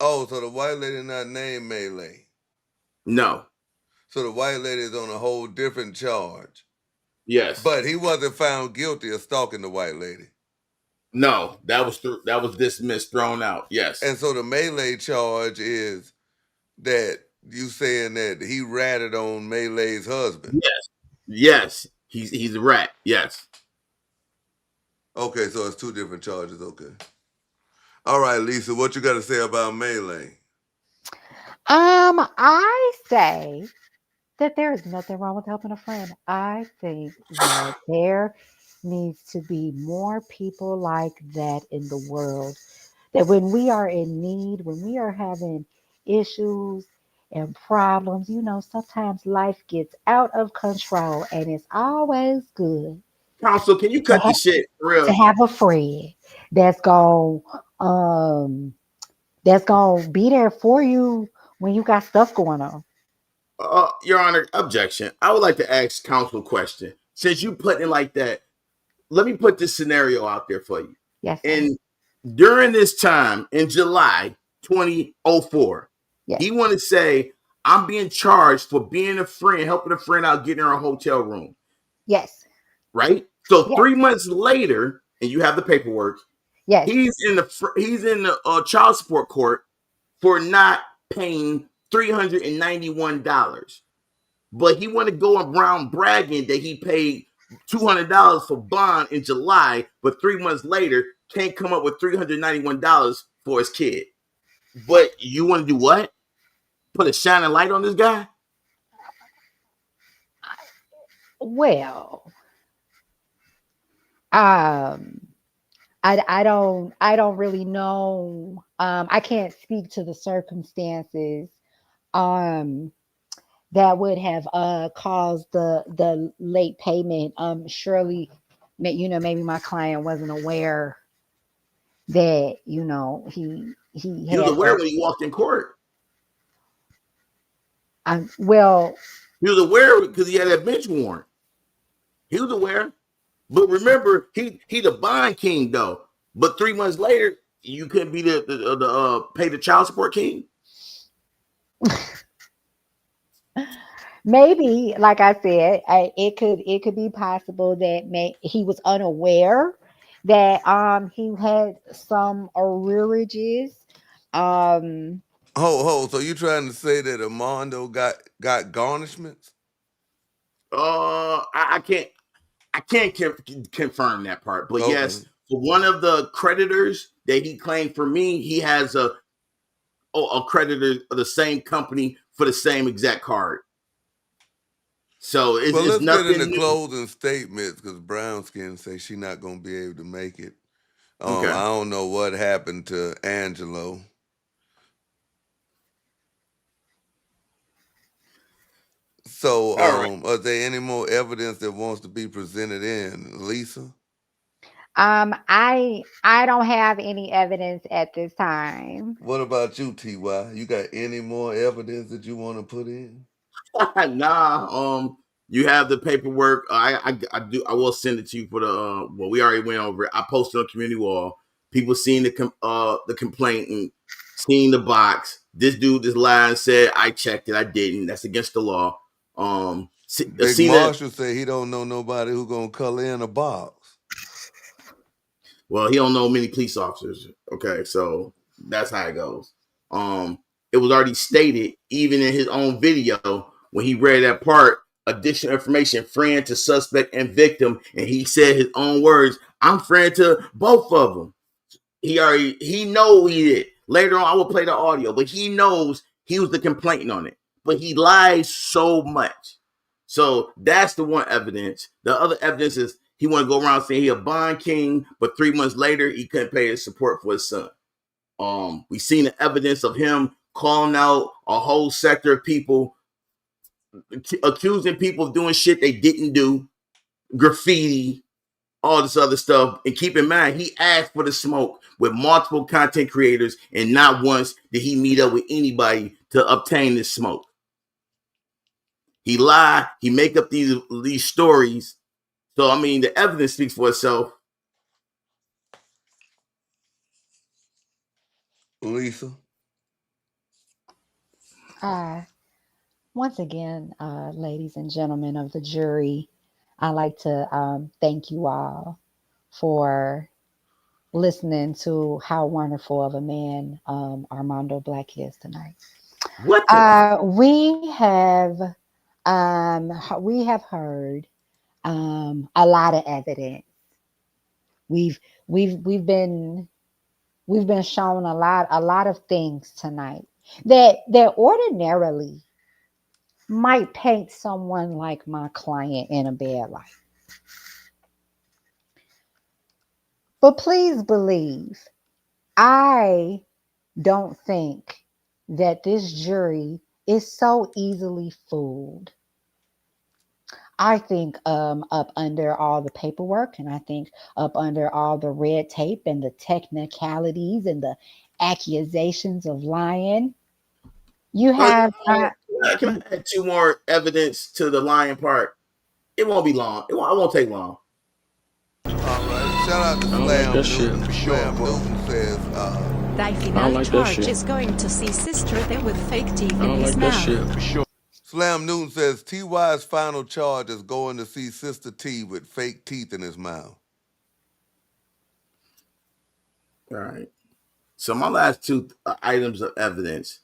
Oh, so the white lady not named Melee? No. So the white lady is on a whole different charge. Yes. But he wasn't found guilty of stalking the white lady. No, that was dismissed, thrown out. Yes. And so the Melee charge is that you saying that he ratted on Melee's husband. Yes. Yes. He's a rat. Yes. Okay, so it's 2 different charges. Okay. All right, Lisa, what you got to say about Melee? I say that there is nothing wrong with helping a friend. I think that there needs to be more people like that in the world. That when we are in need, when we are having issues and problems, sometimes life gets out of control, and it's always good. Counsel, can you cut the shit real? To have a friend that's gonna be there for you when you got stuff going on. Your Honor, objection. I would like to ask counsel a question. Since you put it like that, let me put this scenario out there for you. Yes. And during this time in July 2004, he want to say, I'm being charged for being a friend, helping a friend out, getting her a hotel room. Yes. Right? So 3 months later, and you have the paperwork. Yes. He's in the child support court for not paying $391. But he want to go around bragging that he paid $200 for bond in July, but 3 months later can't come up with $391 for his kid. But you want to do what? Put a shining light on this guy? Well, I don't really know. I can't speak to the circumstances that would have caused the late payment. Surely maybe my client wasn't aware that he He was had aware when he walked in court. well, He was aware because he had that bench warrant. He was aware. But remember, he the bond king though. But 3 months later, you couldn't be the pay the child support king. maybe, like I said, it could be possible that he was unaware that he had some arrearages. So you trying to say that Armondo got garnishments? I can't confirm that part, but Okay. yes, for one of the creditors that he claimed for me, he has a creditor of the same company for the same exact card. So it's let's nothing get into new. closing statements because Brown Skin say she's not going to be able to make it. Okay. I don't know what happened to Angelo. So, are there any more evidence that wants to be presented in, Lisa? I don't have any evidence at this time. What about you, TY? You got any more evidence that you want to put in? Nah. You have the paperwork. I will send it to you for the. Well, we already went over it. I posted on community wall. People seeing the complaint and seeing the box. This dude just lied and said I checked it. I didn't. That's against the law. Big Marshall say he don't know nobody who gonna color in a box. Well, he don't know many police officers. Okay, so that's how it goes. It was already stated, even in his own video, when he read that part, additional information, friend to suspect and victim, and he said his own words, I'm friend to both of them. He know he did. Later on, I will play the audio, but he knows he was the complainant on it. But he lies so much. So that's the one evidence. The other evidence is he want to go around saying he a bond king, but 3 months later, he couldn't pay his support for his son. We seen the evidence of him calling out a whole sector of people, accusing people of doing shit they didn't do, graffiti, all this other stuff. And keep in mind, he asked for the smoke with multiple content creators, and not once did he meet up with anybody to obtain this smoke. He lied. He make up these stories. So, I mean, the evidence speaks for itself. Lisa? Once again, ladies and gentlemen of the jury, I'd like to thank you all for listening to how wonderful of a man Armondo Black is tonight. What? We have heard a lot of evidence. We've been shown a lot of things tonight that ordinarily might paint someone like my client in a bad light. But please believe, I don't think that this jury is so easily fooled. I think up under all the paperwork, and I think up under all the red tape and the technicalities and the accusations of lying, you have Can I add 2 more evidence to the lying part? It won't be long. It won't take long. All right. Shout out to Slam Newton. Slam Newton says, Thy final charge is going to see sister there with fake teeth in his mouth. Slam Newton says TY's final charge is going to see Sister T with fake teeth in his mouth. All right. So my last 2 items of evidence.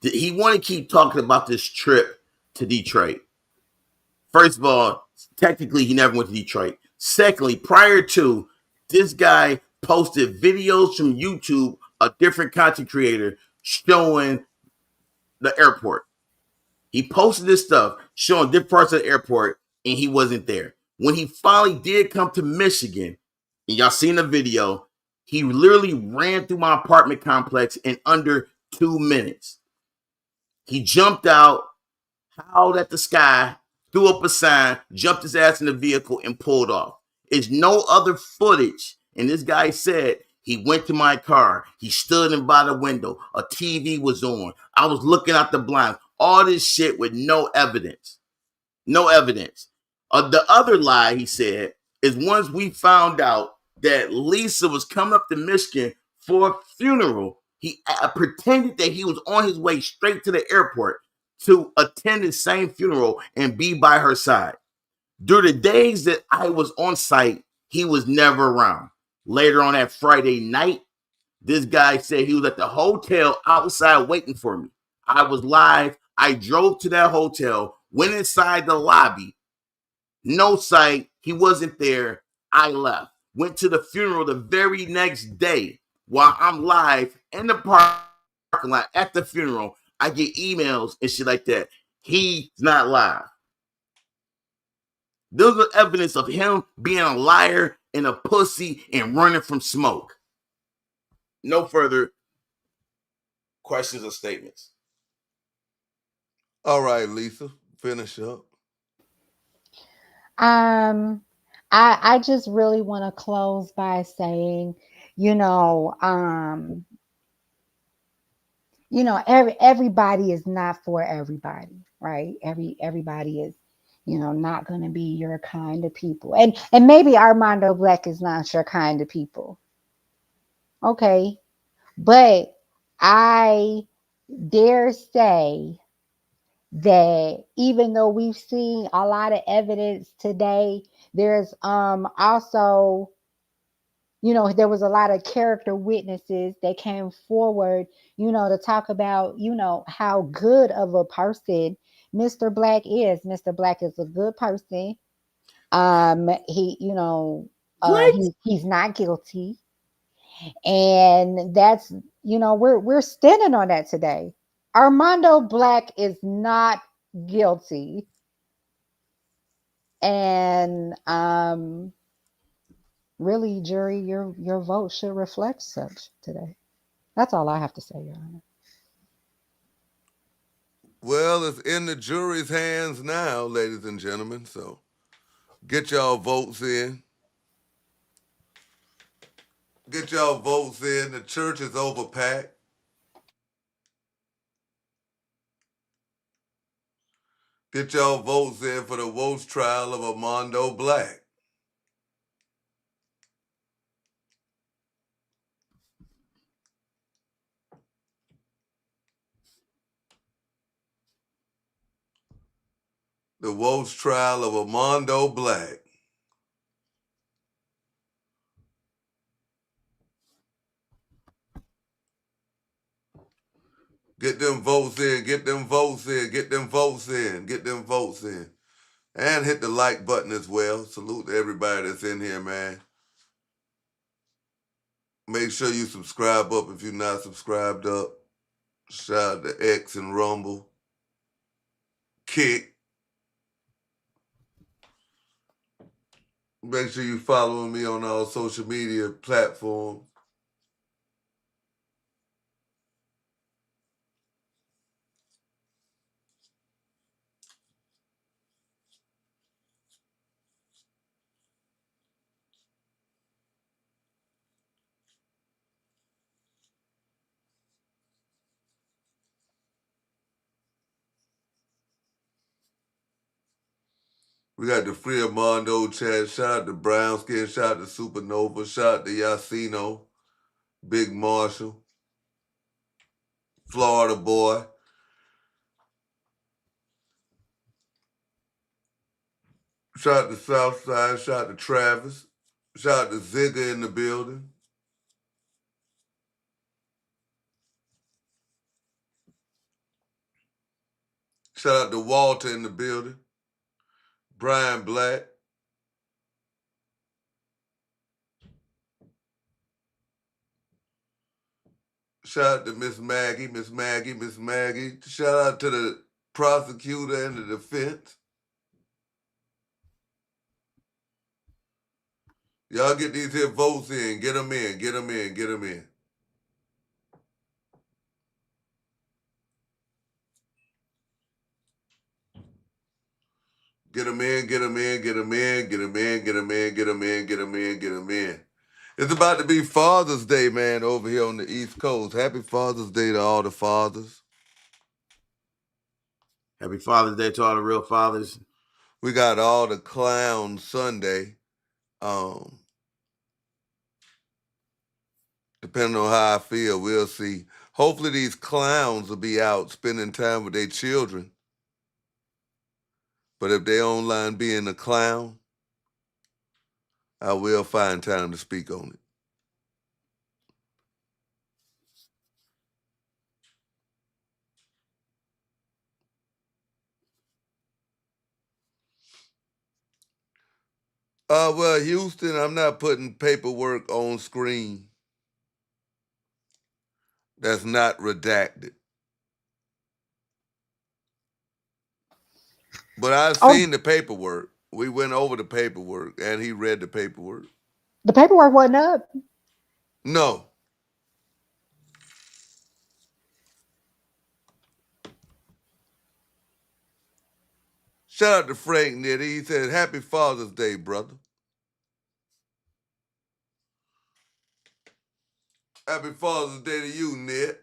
He want to keep talking about this trip to Detroit. First of all, technically he never went to Detroit. Secondly, prior to, this guy posted videos from YouTube, a different content creator, showing the airport. He posted this stuff showing different parts of the airport, and he wasn't there. When he finally did come to Michigan, and y'all seen the video, he literally ran through my apartment complex in under 2 minutes. He jumped out, howled at the sky, threw up a sign, jumped his ass in the vehicle, and pulled off. It's no other footage. And this guy said he went to my car. He stood in by the window. A TV was on. I was looking out the blinds. All this shit with no evidence. No evidence. The other lie he said is once we found out that Lisa was coming up to Michigan for a funeral, he pretended that he was on his way straight to the airport to attend the same funeral and be by her side. During the days that I was on site, he was never around. Later on that Friday night, this guy said he was at the hotel outside waiting for me. I was live. I drove to that hotel, went inside the lobby. No sight. He wasn't there. I left. Went to the funeral the very next day while I'm live in the parking lot at the funeral. I get emails and shit like that. He's not live. Those are evidence of him being a liar and a pussy and running from smoke. No further questions or statements. All right, Lisa, finish up. I just really want to close by saying, everybody is not for everybody, right? Everybody is, not going to be your kind of people. And maybe Armondo Black is not your kind of people. Okay. But I dare say that even though we've seen a lot of evidence today, there's also, there was a lot of character witnesses that came forward, to talk about, how good of a person Mr. Black is. Mr. Black is a good person. He's not guilty. And that's, we're standing on that today. Armondo Black is not guilty. And really, jury, your vote should reflect such today. That's all I have to say, Your Honor. Well, it's in the jury's hands now, ladies and gentlemen, so get y'all votes in. Get y'all votes in. The church is overpacked. Get y'all votes in for the Woach trial of Armondo Black. The Woach trial of Armondo Black. Get them votes in, get them votes in, get them votes in, get them votes in. And hit the like button as well. Salute to everybody that's in here, man. Make sure you subscribe up if you're not subscribed up. Shout out to X and Rumble. Kick. Make sure you following me on all social media platforms. We got the Free Armondo chat. Shout out to Brown Skin. Shout out to Supernova. Shout out to Yacino. Big Marshall. Florida boy. Shout out to Southside. Shout out to Travis. Shout out to Zigga in the building. Shout out to Walter in the building. Brian Black. Shout out to Miss Maggie, Miss Maggie, Miss Maggie. Shout out to the prosecutor and the defense. Y'all get these here votes in. Get them in, get them in, get them in. Get them in, get them in, get them in, get them in, get them in, get them in, get them in, get them in. It's about to be Father's Day, man, over here on the East Coast. Happy Father's Day to all the fathers. Happy Father's Day to all the real fathers. We got all the clown Sunday. Depending on how I feel, we'll see. Hopefully these clowns will be out spending time with their children. But if they online being a clown, I will find time to speak on it. Well, Houston, I'm not putting paperwork on screen that's not redacted. But I've seen the paperwork. We went over the paperwork, and he read the paperwork. The paperwork wasn't up. No. Shout out to Frank Nitty. He said, Happy Father's Day, brother. Happy Father's Day to you, Ned.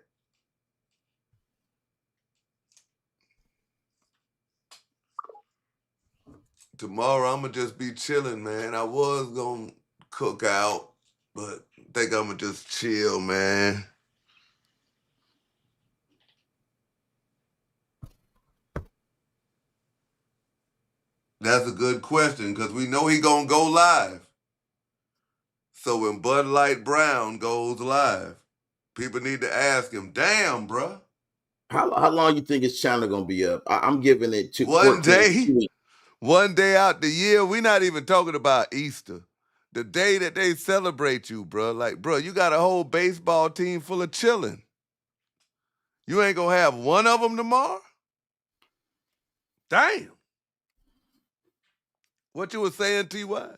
Tomorrow, I'm going to just be chilling, man. I was going to cook out, but I think I'm going to just chill, man. That's a good question, because we know he going to go live. So when Bud Light Brown goes live, people need to ask him, damn, bruh. How long you think his channel gonna be up? I'm giving it to 1 day. 14 weeks. 1 day out the year. We're not even talking about Easter. The day that they celebrate you, bro. Like, bro, you got a whole baseball team full of chilling. You ain't gonna have one of them tomorrow? Damn. What you was saying, T.Y.?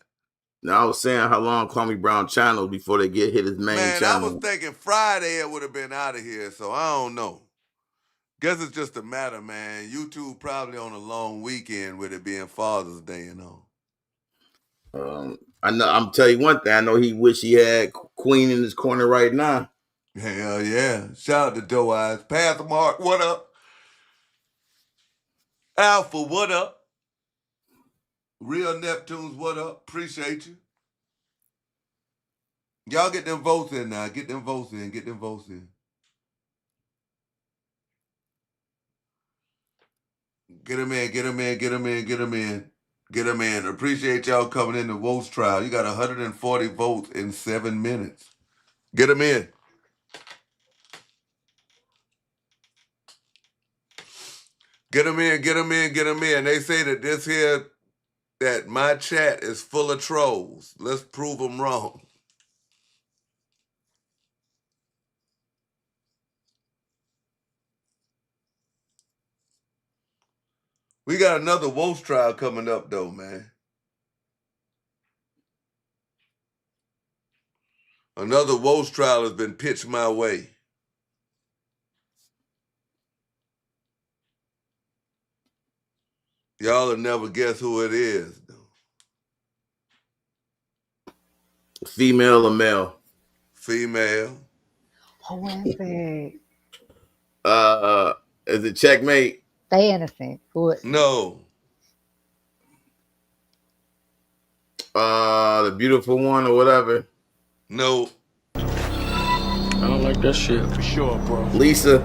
Now I was saying how long Kwame Brown channel before they hit his main Man, channel. I was thinking Friday it would have been out of here, so I don't know. Guess it's just a matter, man. YouTube probably on a long weekend with it being Father's Day and all. I know. I'm tell you one thing. I know he wish he had Queen in his corner right now. Hell yeah! Shout out to Doe Eyes, Pastor Mark. What up? Alpha, what up? Real Neptunes, what up? Appreciate you. Y'all get them votes in now. Get them votes in. Get them votes in. Get them in. Get them in. Get them in. Get them in. Get them in. Appreciate y'all coming in the Woach trial. You got 140 votes in 7 minutes. Get them in. Get them in. Get them in. Get them in. They say that this here, that my chat is full of trolls. Let's prove them wrong. We got another Woach trial coming up, though, man. Another Woach trial has been pitched my way. Y'all will never guess who it is, though. Female or male? Female. Who is it? Is it checkmate? They innocent. Who? No. The beautiful one or whatever. No. I don't like that shit. For sure, bro. Lisa.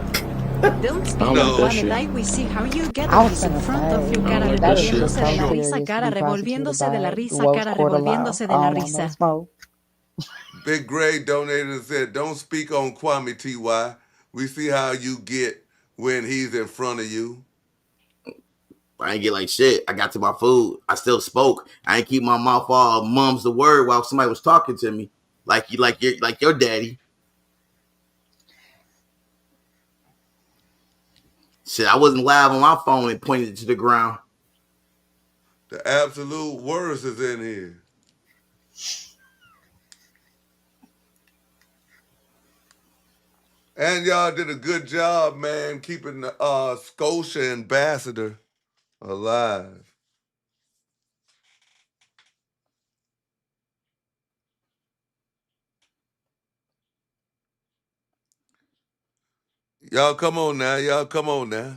Don't speak No. on planet like we see how you get I was this in gonna front of say, you, cara like that shit. revolviéndose de la so risa, serious cara to be revolviéndose de la prosecuted risa, by the cara Woach court of law. revolviéndose de I la don't want no risa. smoke. Big Gray donated and said, don't speak on Kwame T.Y. We see how you get when he's in front of you. I ain't get like shit. I got to my food. I still spoke. I ain't keep my mouth all mum's the word while somebody was talking to me. Like your daddy. Shit, I wasn't live on my phone and pointed it to the ground. The absolute worst is in here. And y'all did a good job, man, keeping the Scotia ambassador alive. Y'all come on now. Y'all come on now.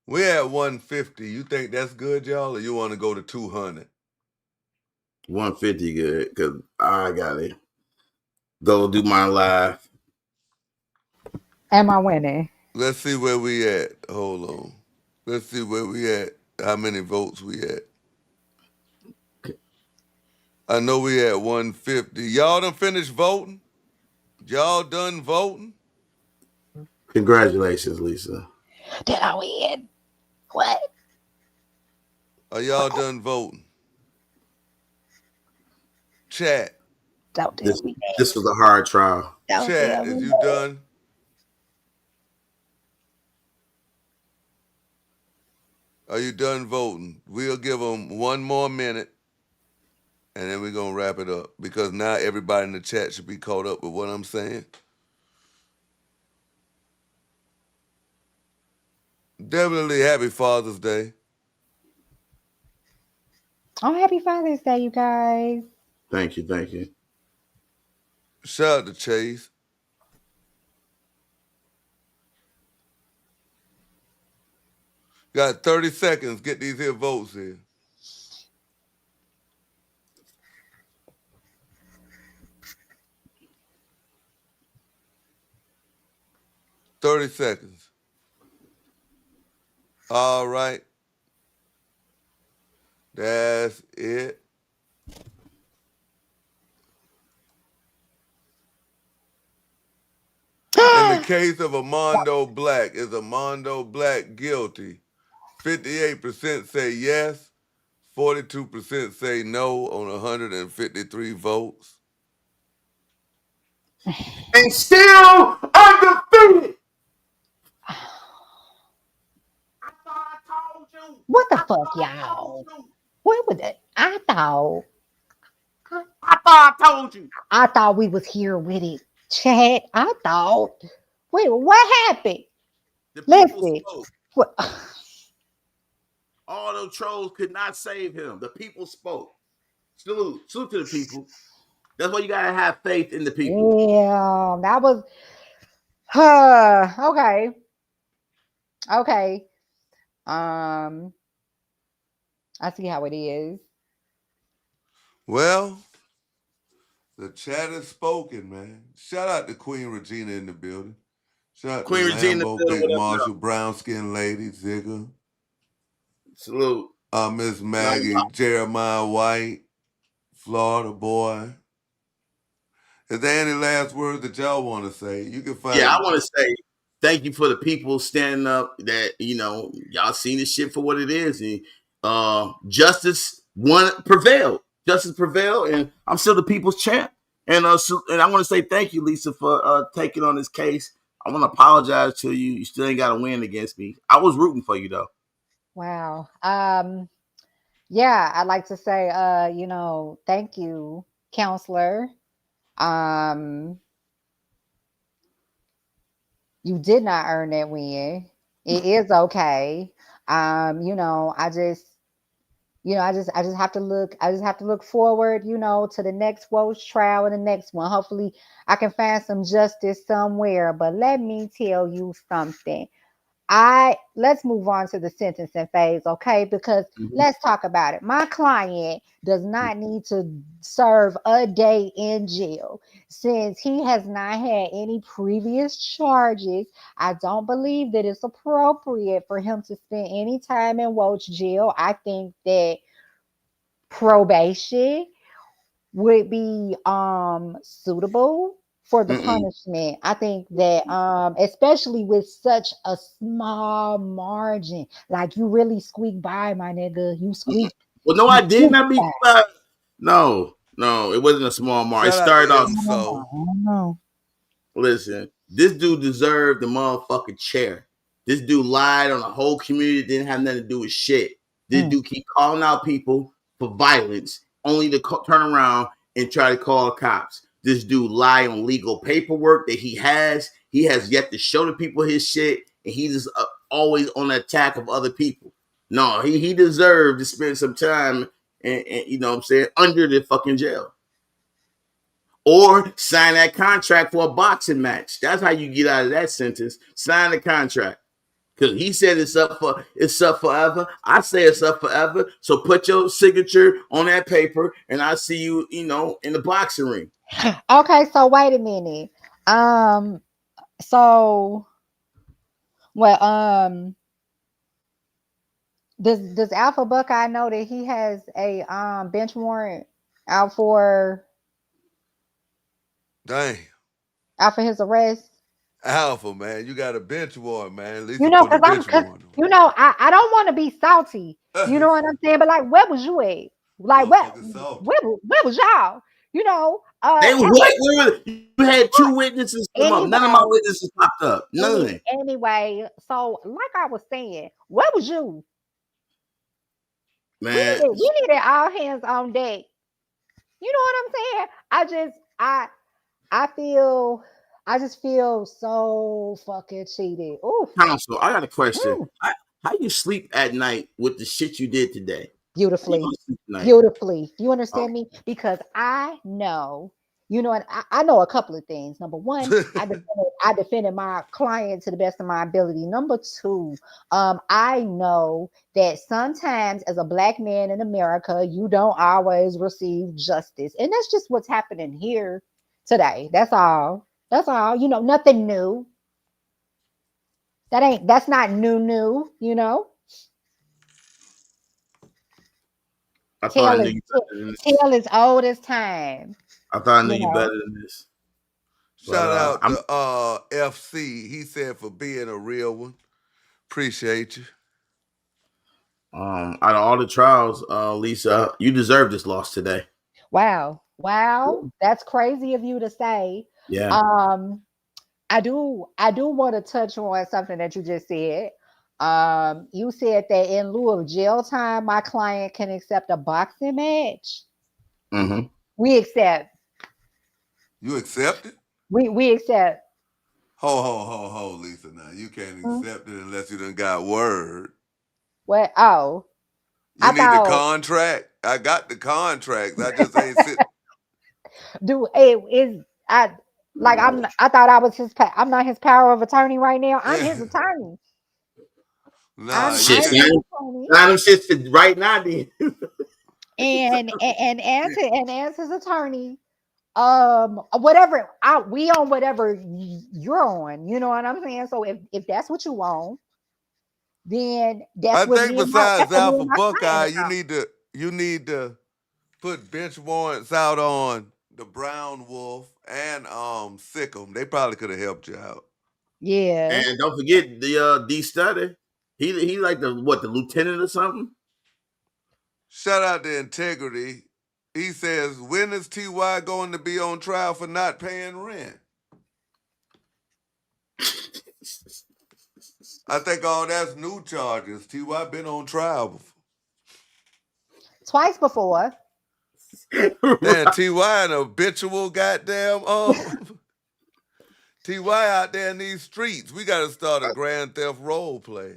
We're at 150. You think that's good, y'all, or you want to go to 200? 150 good, because I got it. Go do my live. Am I winning? Let's see where we at. Hold on. Let's see where we at. How many votes we at? I know we at 150. Y'all done finished voting? Y'all done voting? Congratulations, Lisa. Did I win? What? Are y'all done voting? Chat. Don't tell me that. This was a hard trial. Don't Chat, tell me is you that. done? Are you done voting? We'll give them one more minute, and then we're going to wrap it up, because now everybody in the chat should be caught up with what I'm saying. Definitely happy Father's Day. Oh, happy Father's Day, you guys. Thank you, thank you. Shout out to Chase. Got 30 seconds. Get these here votes here. $30 seconds. All right. That's it. In the case of Armondo Black, is Armondo Black guilty? 58% say yes, 42% say no on 153 votes. And still undefeated. What the fuck, y'all? What was that? I thought I told you. I thought we was here with it. Chat. I thought. Wait, what happened? The people Listen. spoke. What? All those trolls could not save him. The people spoke. Salute to the people. That's why you gotta have faith in the people. Yeah, that was. Okay. Okay. I see how it is. Well, the chat has spoken, man. Shout out to Queen Regina in the building. Shout out Queen to Regina, Lambo, Big what up, Marshall, Brown Skin Lady, Zigger. Salute. Miss Maggie, Jeremiah White, Florida boy. Is there any last words that y'all want to say? You can find. Yeah, I want to say thank you for the people standing up. That y'all seen this shit for what it is, and justice prevailed. Justice prevailed, and I'm still the people's champ. And and I want to say thank you, Lisa, for taking on this case. I want to apologize to you. You still ain't got to win against me. I was rooting for you though. Wow. Yeah, I'd like to say, thank you, counselor. You did not earn that win. It is okay. I just have to look forward, to the next Woach trial and the next one. Hopefully I can find some justice somewhere. But let me tell you something. Let's move on to the sentencing phase, okay? Because let's talk about it. My client does not need to serve a day in jail since he has not had any previous charges. I don't believe that it's appropriate for him to spend any time in Woach jail. I think that probation would be suitable for the punishment. I think that especially with such a small margin, like you really squeak by, my nigga. You squeak. Well, no, I didn't. No, it wasn't a small mark. It Shout out to started off. M Soul. Listen, this dude deserved the motherfucking chair. This dude lied on the whole community, didn't have nothing to do with shit. This dude keep calling out people for violence, only to turn around and try to call cops. This dude lied on legal paperwork that he has. He has yet to show the people his shit, and he's just always on the attack of other people. No, he deserved to spend some time and you know what I'm saying, under the fucking jail. or sign that contract for a boxing match. That's how you get out of that sentence. Sign the contract. Because he said it's up forever. I say it's up forever. So put your signature on that paper, and I see you, in the boxing ring. Okay, so wait a minute. So well, does Alpha Buckeye know that he has a bench warrant out for Dang. his arrest? Alpha, man, you got a bench warrant, man. At least You you know, put a bench warrant on. I don't want to be salty. You know what I'm saying? But like, where was you at? Like, Motherfucker salty. where was y'all? You know, They was what? You had 2 witnesses come up. None of my witnesses popped up. None. Anyway, so like I was saying, where was you? Man, We needed all hands on deck. You know what I'm saying? I just feel so fucking cheated. Oof. Counsel, I got a question. How you sleep at night with the shit you did today? Beautifully. Do you understand me? Because I know, and I know a couple of things. Number one, I defended my client to the best of my ability. Number two, I know that sometimes as a Black man in America, you don't always receive justice. And that's just what's happening here today. That's all. Nothing new. That's not new. I thought I knew you better than this. Tale is old as time. I thought I knew you better than this. Shout out to FC. He said for being a real one. Appreciate you. Out of all the trials, Lisa, you deserve this loss today. Wow. That's crazy of you to say. Yeah. I do want to touch on something that you just said. You said that in lieu of jail time, my client can accept a boxing match. Mm-hmm. We accept. You accept it? We accept. Ho, Lisa. Now you can't accept it unless you done got word. What? Oh. You need the contract. I got the contracts. I just ain't sit. I thought I was his. I'm not his power of attorney right now. I'm his attorney. Nah, shit. Sign them shit for right now, then. and as his attorney, whatever we on whatever you're on. You know what I'm saying? So if that's what you want, then that's what. I think besides Alpha Buckeye, you need to put bench warrants out on the Brown Wolf and Sick'em. They probably could have helped you out. Yeah. And don't forget the D Study. He like the lieutenant or something? Shout out to Integrity. He says, when is TY going to be on trial for not paying rent? I think all that's new charges. TY been on trial before. Twice before. Damn, TY an habitual goddamn TY out there in these streets. We got to start a Grand Theft role play.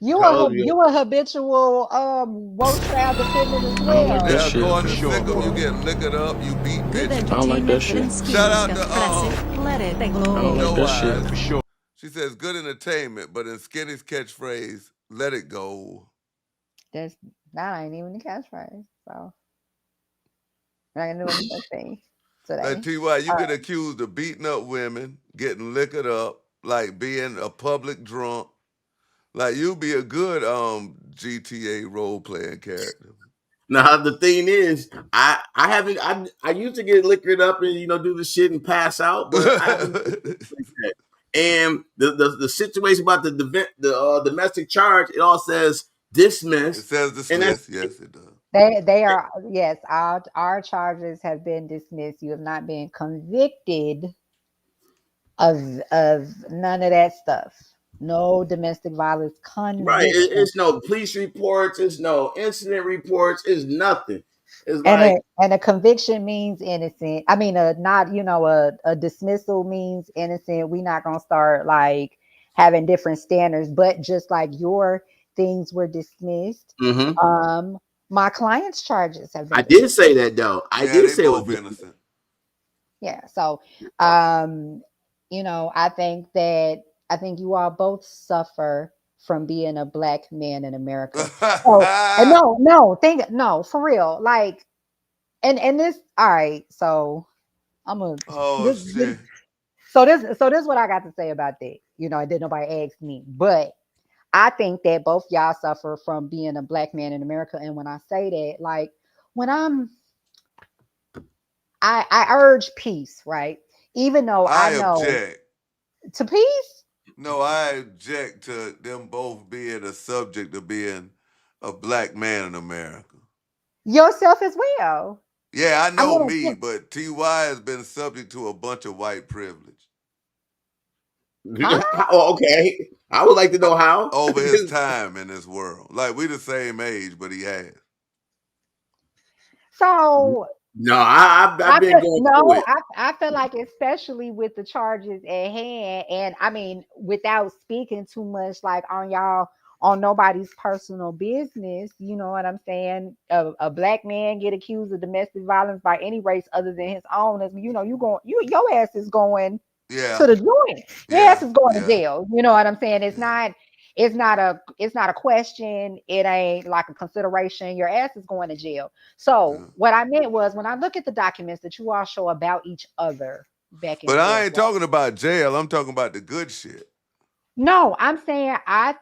You a habitual Woach trial defendant as well. Yeah, according to Sick'em, you get liquored up, you beat bitches. I don't like that shit. Shout out to I don't like that shit for sure. She says good entertainment, but in Skinny's catchphrase, let it go. That ain't even the catchphrase. So I can do anything today. Like TY, you get accused of beating up women, getting liquored up, like being a public drunk. Like you be a good GTA role playing character. Now the thing is, I used to get liquored up and do the shit and pass out, but I haven't. And the situation about the domestic charge, it all says dismiss. It says dismiss. Yes, it does. They are, yes. Our charges have been dismissed. You have not been convicted of none of that stuff. No domestic violence conviction. Right. It's no police reports. It's no incident reports. It's nothing. It's and a conviction means innocent. I mean, a dismissal means innocent. We're not gonna start like having different standards, but just like your things were dismissed. My client's charges have been. I did say that though. I did say it was innocent. Yeah. So, you know, I think you all both suffer from being a black man in America. So, and no, for real. Like, and this, all right. So I'm gonna Oh this, shit. so this is what I got to say about that. You know, and did nobody ask me, but I think that both y'all suffer from being a black man in America. And when I say that, like, when I urge peace, right? Even though I I know object. to peace. No, I object to them both being a subject of being a black man in America. Yourself as well. Yeah, I I know mean, me, but TY has been subject to a bunch of white privilege. huh? Oh, okay. I would like to know how. Over his time in this world. Like, we the same age, but he has. So No, I've been going through it. I feel like, especially with the charges at hand, and I mean, without speaking too much like on nobody's personal business, you know what I'm saying? A black man get accused of domestic violence by any race other than his own, as you know, your ass is going Yeah. to the joint. Your ass Yeah. is going to Yeah. jail. You know what I'm saying? Yeah. It's not a question. It ain't like a consideration. Your ass is going to jail. So Yeah. what I meant was, when I look at the documents that you all show about each other back and But I forth, ain't right? talking about jail. I'm talking about the good shit. No, I'm saying I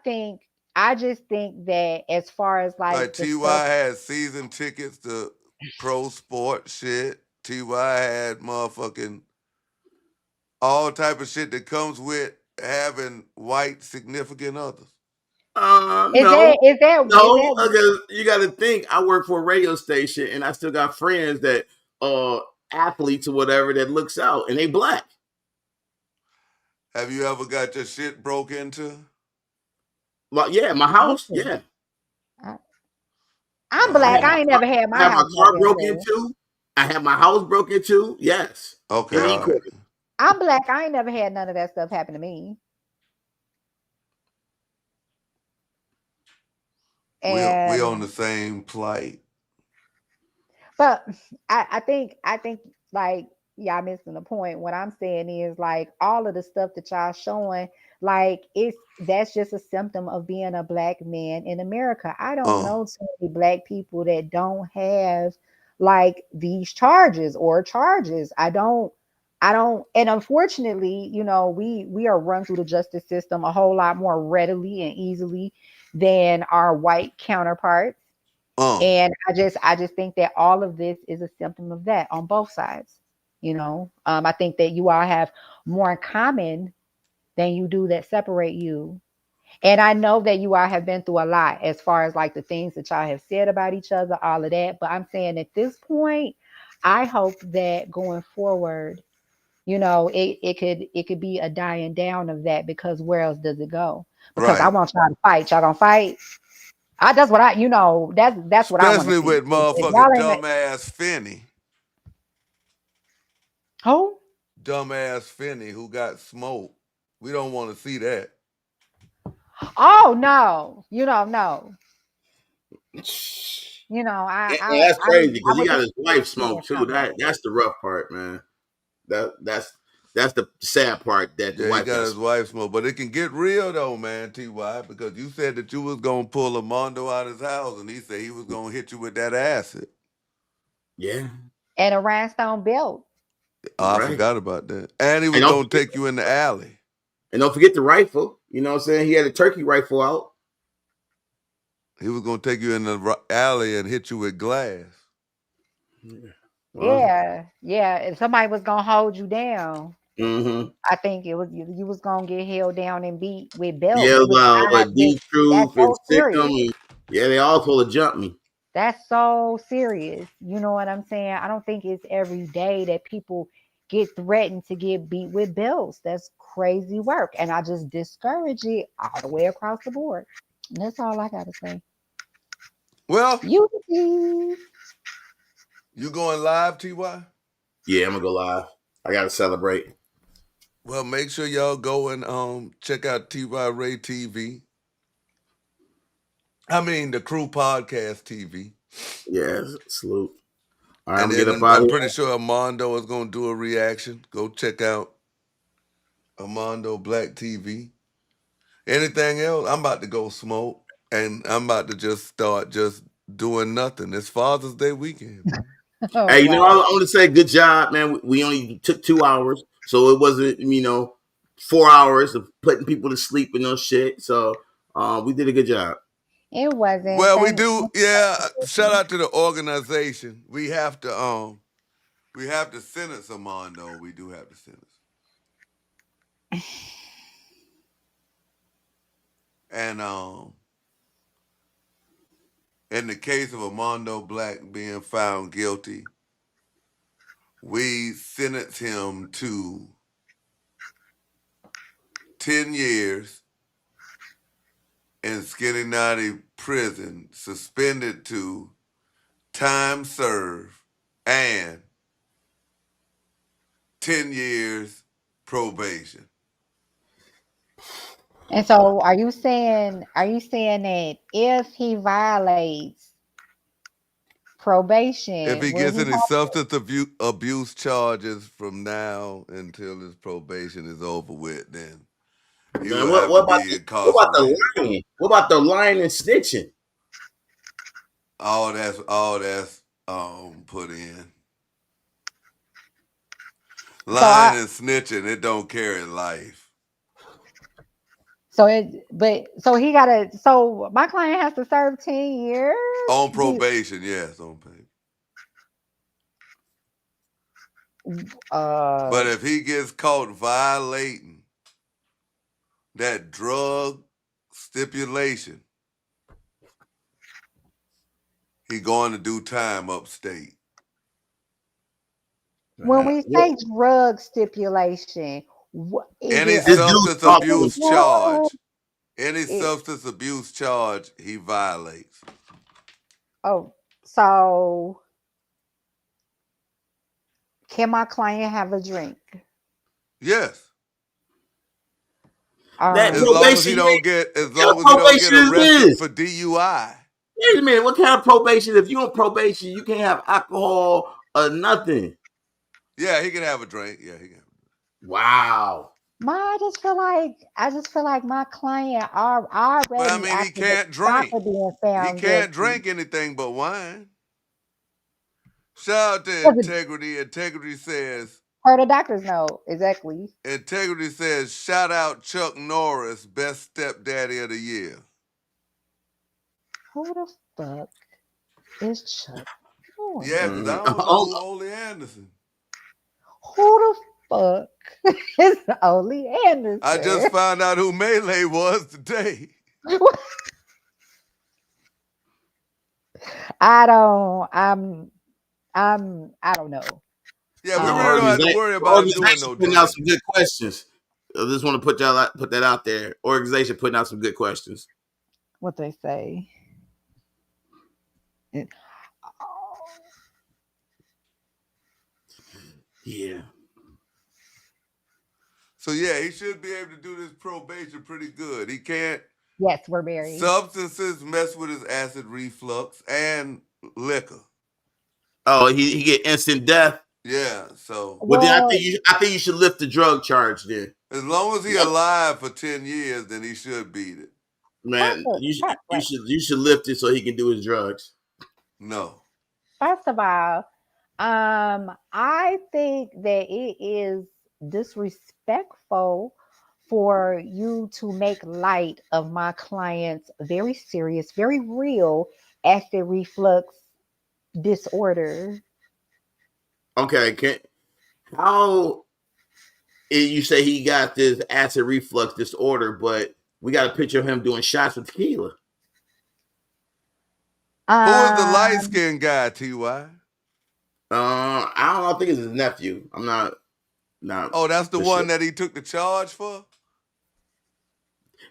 just think that as far as like Like the TY stuff, had season tickets to pro sport shit. TY had motherfucking all type of shit that comes with having white significant others. No, is no, that because you got to think. I work for a radio station, and I still got friends that athletes or whatever that looks out, and they black. Have you ever got your shit broke into? Like, yeah, my house, listen, yeah. I'm I black. had Oh, my I ain't car, never had I my had my house car broken broke into. into. I had my house broke into. Yes, okay, in all right. Eco. I'm black. I ain't never had none of that stuff happen to me. We on the And same plight. but I think like y'all missing the point. What I'm saying is, like, all of the stuff that y'all showing, like, that's just a symptom of being a black man in America. I don't Uh, know too many black people that don't have like these charges. I don't, and unfortunately, you know, we are run through the justice system a whole lot more readily and easily than our white counterparts. uh. And I just think that all of this is a symptom of that on both sides. You know, I think that you all have more in common than you do that separate you. And I know that you all have been through a lot as far as like the things that y'all have said about each other, all of that. But I'm saying at this point, I hope that going forward, you know, it could be a dying down of that, because where else does it go? Because I Right. want y'all to fight. Y'all gonna fight? That's what you know, that's what I want to Especially see. with If y'all motherfucking ain't dumbass Finney. who? Dumbass Finney who got smoked. We don't want to see that. Oh no, you don't know. You know, And that's crazy I because he would got just his hate wife seeing smoked too. something like that. That's the rough part, man. That's the sad part that the Yeah, he wife got got his smoked. wife smoked. But it can get real though, man, TY, because you said that you was gonna pull Armondo out his house and he said he was gonna hit you with that acid. Yeah, And a rhinestone belt. Oh, I right. forgot about that. And he And was don't gonna forget, take you in the alley. the rifle. You know what I'm saying? He had a turkey rifle out. He was gonna take you in the alley and hit you with glass. Yeah. Well, Yeah. If somebody was gonna hold you down, mm-hmm. I think it was you was gonna get held down and beat with Yeah, belts, which what this D that's Truth and so Sikkim. serious. And, yeah, they all told to jump me. That's so serious. You know what I'm saying? I don't think it's every day that people get threatened to get beat with belts. That's crazy work. And I just discourage it all the way across the board. And that's all I gotta say. Well, You you going live, TY? Yeah, I'm gonna go live. I gotta celebrate. Well, make sure y'all go and check out TY Ray TV. I mean the Crew Podcast TV. Yeah, salute. All right, And I'm gonna get then up out I'm of pretty here. sure Armondo is gonna do a reaction. Go check out Armondo Black TV. Anything else? I'm about to go smoke, and I'm about to just start just doing nothing. It's Father's Day weekend, man. Oh, Hey, I wow. want to say good job, man. We only took 2 hours, so it wasn't 4 hours of putting people to sleep and no shit. So we did a good job. It wasn't. Well, we Thank do. Yeah. Shout out to the organization. We have to sentence Armondo. We do have to sentence. And in the case of Armondo Black being found guilty, we sentence him to 10 years in Skinny Naughty prison, suspended to time served and 10 years probation. And so are you saying that if he violates If probation, he will gets he any have substance abuse charges from now until his probation is over with, then he Man, will what have to what about be what about the incarcerated. lying? What about the lying and snitching? All that's put in. so Lying and snitching, it don't carry life. so my client has to serve 10 years? On probation, yes, on probation. But if he gets caught violating that drug stipulation, he going to do time upstate. When we say drug stipulation, is Any it a substance specific abuse drug? charge, any substance abuse charge he violates. Oh, so can my client have a drink? Yes. That As long as he don't get arrested for DUI. Wait a minute, what kind of probation? If you're on probation, you can't have alcohol or nothing. Yeah, he can have a drink. Yeah, he can. Wow. I just feel like my client are already But I mean, he after the can't drink. doctor being He found can't guilty. drink anything but wine. Shout out to Integrity. Integrity says, her the doctors know exactly. Integrity says, shout out Chuck Norris, best stepdaddy of the year. Who the fuck is Chuck Norris? Yeah, because I don't know who Ole Anderson. Who the fuck is Ole Anderson? I just found out who Melee was today. I don't know. Yeah, we really don't have to worry about him doing no putting out some good questions. I just want to put that out there. Organization putting out some good questions. What they say. Yeah. So yeah, he should be able to do this probation pretty good. He can't. Yes, we're married. Substances mess with his acid reflux and liquor. Oh, he get instant death. Yeah. So. Well, then I think you should lift the drug charge then. As long as he alive for 10 years, then he should beat it. Man, you should lift it so he can do his drugs. No. First of all, I think that it is disrespectful for you to make light of my client's very serious, very real acid reflux disorder. Okay, how you say he got this acid reflux disorder, but we got a picture of him doing shots with tequila. Who is the light-skinned guy, T.Y.? I don't know. I think it's his nephew. I'm not. Oh, that's the one that he took the charge for?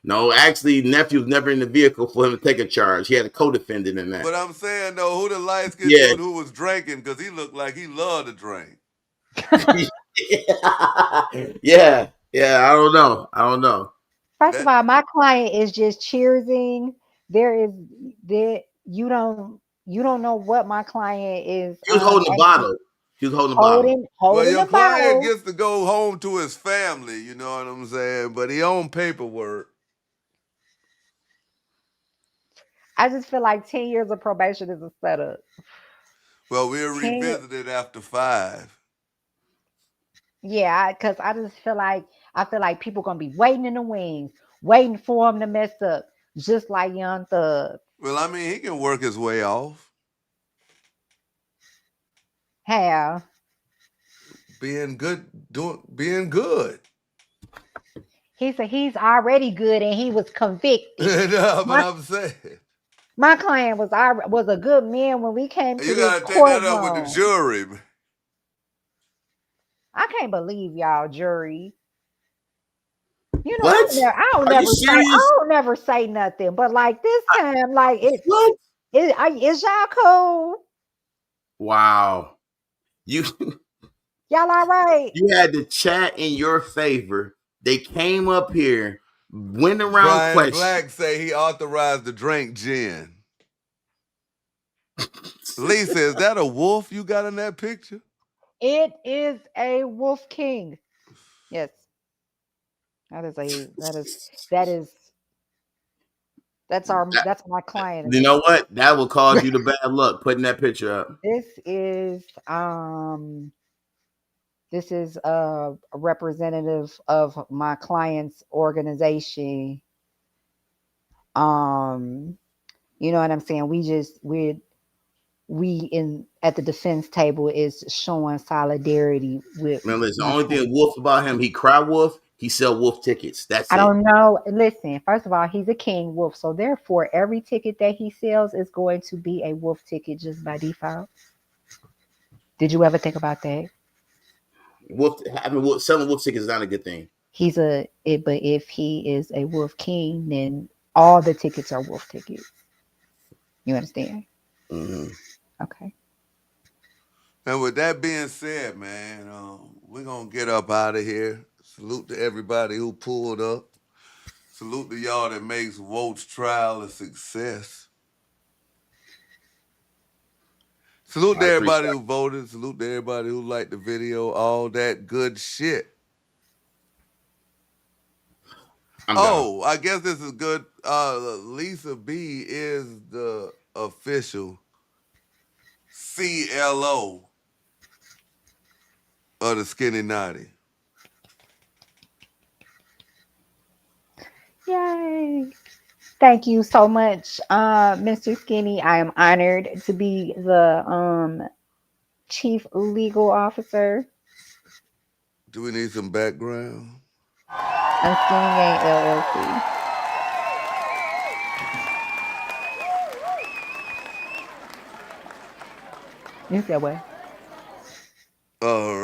No, actually, nephew was never in the vehicle for him to take a charge. He had a co-defendant in that. But I'm saying, though, who the light-skinned dude who was drinking, because he looked like he loved to drink. yeah, I don't know. First of all, my client is just cheersing. You You don't know what my client is He was holding the actually bottle. He was holding the bottle. holding Well, holding your the client bottle. gets to go home to his family, you know what I'm saying? But he on paperwork. I just feel like 10 years of probation is a setup. Well, we'll 10 revisit it after 5. Yeah, because I feel like people gonna be waiting in the wings, waiting for him to mess up, just like Young Thug. Well, I mean, he can work his way off. How? Being good. He said he's already good and he was convicted. No, but My I'm saying my client was a good man when we came to you this gotta take that up with the courtroom. jury. I can't believe y'all jury. You know, What? I don't Are you never say I serious? don't never say nothing, but like this time, like What? is y'all cool? Wow. You Y'all all right? you had the chat in your favor. They came up here, went around Brian question. Black say he authorized the drink gin. Lisa, is that a wolf you got in that picture? It is a Wolf King. Yes. That is that's my client in You know this. what? That will cause you the bad luck putting that picture up. This is a representative of my client's organization. You know what I'm saying? We in at the defense table is showing solidarity with Man, listen, the my only client. thing wolf about him, he cry wolf, he sell wolf tickets. That's I it. don't know. Listen, first of all, he's a king wolf, so therefore every ticket that he sells is going to be a wolf ticket just by default. Did you ever think about that? Selling wolf tickets is not a good thing. But if he is a wolf king, then all the tickets are wolf tickets. You understand? Mm-hmm. Okay. And with that being said, man, we're gonna get up out of here. Salute to everybody who pulled up. Salute to y'all that makes Woach trial a success. Salute to I appreciate everybody who voted. Salute to everybody who liked the video. All that good shit. I'm Oh, I guess this is good. Lisa B is the official CLO of the Skinny Naughty. Yay. Thank you so much, Mr. Skinny. I am honored to be the chief legal officer Do we need some background? of Skinny Gang LLC. You said what? All